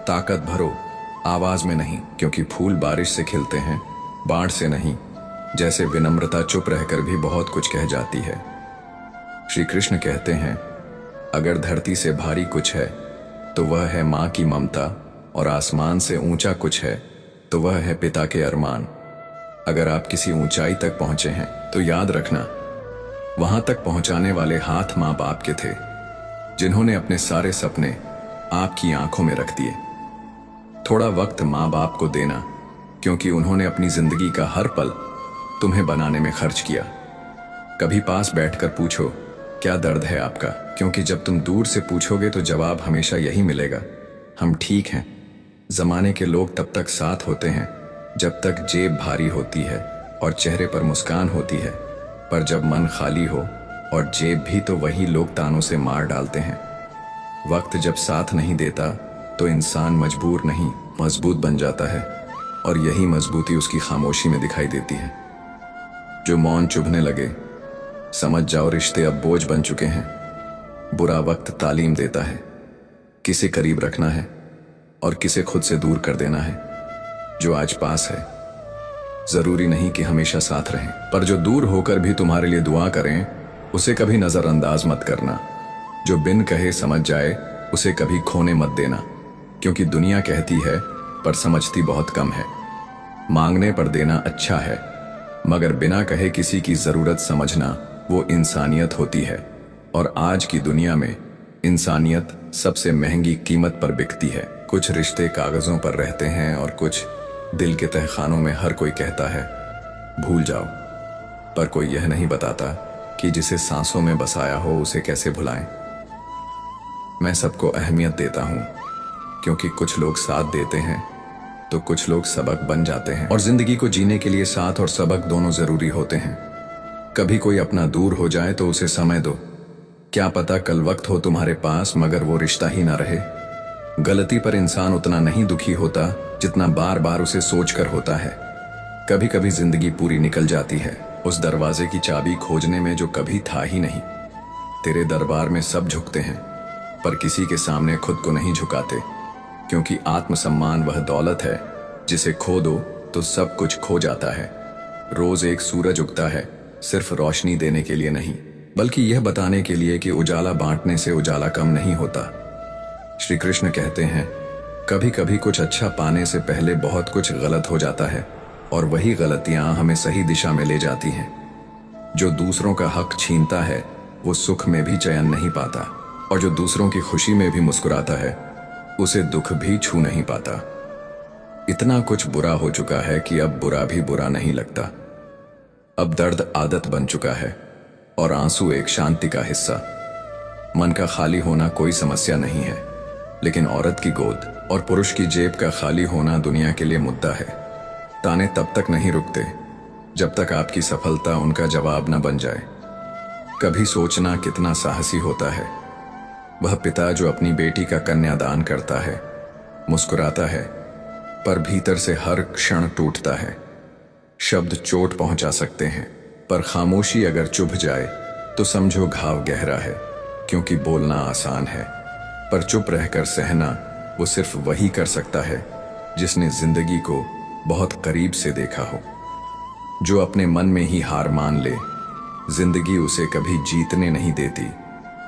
ताकत भरो, आवाज में नहीं, क्योंकि फूल बारिश से खिलते हैं, बाढ़ से नहीं। जैसे विनम्रता चुप रहकर भी बहुत कुछ कह जाती है। श्री कृष्ण कहते हैं, अगर धरती से भारी कुछ है तो वह है माँ की ममता, और आसमान से ऊंचा कुछ है तो वह है पिता के अरमान। अगर आप किसी ऊंचाई तक पहुंचे हैं तो याद रखना, वहां तक पहुंचाने वाले हाथ माँ बाप के थे, जिन्होंने अपने सारे सपने आपकी आंखों में रख दिए। थोड़ा वक्त माँ बाप को देना, क्योंकि उन्होंने अपनी जिंदगी का हर पल तुम्हें बनाने में खर्च किया। कभी पास बैठकर पूछो, क्या दर्द है आपका? क्योंकि जब तुम दूर से पूछोगे तो जवाब हमेशा यही मिलेगा, हम ठीक हैं। जमाने के लोग तब तक साथ होते हैं जब तक जेब भारी होती है और चेहरे पर मुस्कान होती है, पर जब मन खाली हो और जेब भी, तो वही लोग तानों से मार डालते हैं। वक्त जब साथ नहीं देता तो इंसान मजबूर नहीं, मजबूत बन जाता है, और यही मजबूती उसकी खामोशी में दिखाई देती है। जो मौन चुभने लगे, समझ जाओ रिश्ते अब बोझ बन चुके हैं। बुरा वक्त तालीम देता है, किसे करीब रखना है और किसे खुद से दूर कर देना है। जो आज पास है जरूरी नहीं कि हमेशा साथ रहें, पर जो दूर होकर भी तुम्हारे लिए दुआ करें उसे कभी नजरअंदाज मत करना। जो बिन कहे समझ जाए उसे कभी खोने मत देना, क्योंकि दुनिया कहती है पर समझती बहुत कम है। मांगने पर देना अच्छा है, मगर बिना कहे किसी की जरूरत समझना वो इंसानियत होती है। और आज की दुनिया में इंसानियत सबसे महंगी कीमत पर बिकती है। कुछ रिश्ते कागजों पर रहते हैं और कुछ दिल के तहखानों में। हर कोई कहता है भूल जाओ, पर कोई यह नहीं बताता कि जिसे सांसों में बसाया हो उसे कैसे भुलाएं। मैं सबको अहमियत देता हूं, क्योंकि कुछ लोग साथ देते हैं तो कुछ लोग सबक बन जाते हैं, और जिंदगी को जीने के लिए साथ और सबक दोनों जरूरी होते हैं। कभी कोई अपना दूर हो जाए तो उसे समय दो, क्या पता कल वक्त हो तुम्हारे पास मगर वो रिश्ता ही ना रहे। गलती पर इंसान उतना नहीं दुखी होता जितना बार बार उसे सोचकर होता है। कभी कभी जिंदगी पूरी निकल जाती है उस दरवाजे की चाबी खोजने में जो कभी था ही नहीं। तेरे दरबार में सब झुकते हैं, पर किसी के सामने खुद को नहीं झुकाते, क्योंकि आत्मसम्मान वह दौलत है जिसे खो दो तो सब कुछ खो जाता है। रोज एक सूरज उगता है, सिर्फ रोशनी देने के लिए नहीं, बल्कि यह बताने के लिए कि उजाला बांटने से उजाला कम नहीं होता। श्री कृष्ण कहते हैं, कभी कभी कुछ अच्छा पाने से पहले बहुत कुछ गलत हो जाता है, और वही गलतियां हमें सही दिशा में ले जाती हैं। जो दूसरों का हक छीनता है वो सुख में भी चैन नहीं पाता, और जो दूसरों की खुशी में भी मुस्कुराता है उसे दुख भी छू नहीं पाता। इतना कुछ बुरा हो चुका है कि अब बुरा भी बुरा नहीं लगता। अब दर्द आदत बन चुका है और आंसू एक शांति का हिस्सा। मन का खाली होना कोई समस्या नहीं है, लेकिन औरत की गोद और पुरुष की जेब का खाली होना दुनिया के लिए मुद्दा है। ताने तब तक नहीं रुकते जब तक आपकी सफलता उनका जवाब न बन जाए। कभी सोचना कितना साहसी होता है वह पिता जो अपनी बेटी का कन्यादान करता है, मुस्कुराता है, पर भीतर से हर क्षण टूटता है। शब्द चोट पहुंचा सकते हैं, पर खामोशी अगर चुभ जाए तो समझो घाव गहरा है, क्योंकि बोलना आसान है, पर चुप रहकर सहना वो सिर्फ वही कर सकता है जिसने जिंदगी को बहुत करीब से देखा हो। जो अपने मन में ही हार मान ले, जिंदगी उसे कभी जीतने नहीं देती।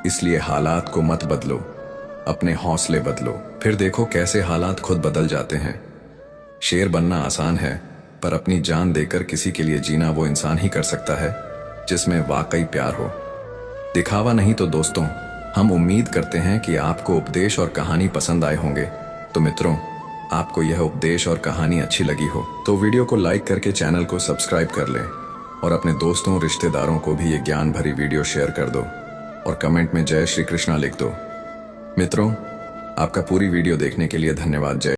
इसलिए हालात को मत बदलो, अपने हौसले बदलो, फिर देखो कैसे हालात खुद बदल जाते हैं। शेर बनना आसान है, पर अपनी जान देकर किसी के लिए जीना वो इंसान ही कर सकता है जिसमें वाकई प्यार हो, दिखावा नहीं। तो दोस्तों, हम उम्मीद करते हैं कि आपको उपदेश और कहानी पसंद आए होंगे। तो मित्रों, आपको यह उपदेश और कहानी अच्छी लगी हो तो वीडियो को लाइक करके चैनल को सब्सक्राइब कर लें और अपने दोस्तों रिश्तेदारों को भी ये ज्ञान भरी वीडियो शेयर कर दो और कमेंट में जय श्री कृष्णा लिख दो। मित्रों, आपका पूरी वीडियो देखने के लिए धन्यवाद। जय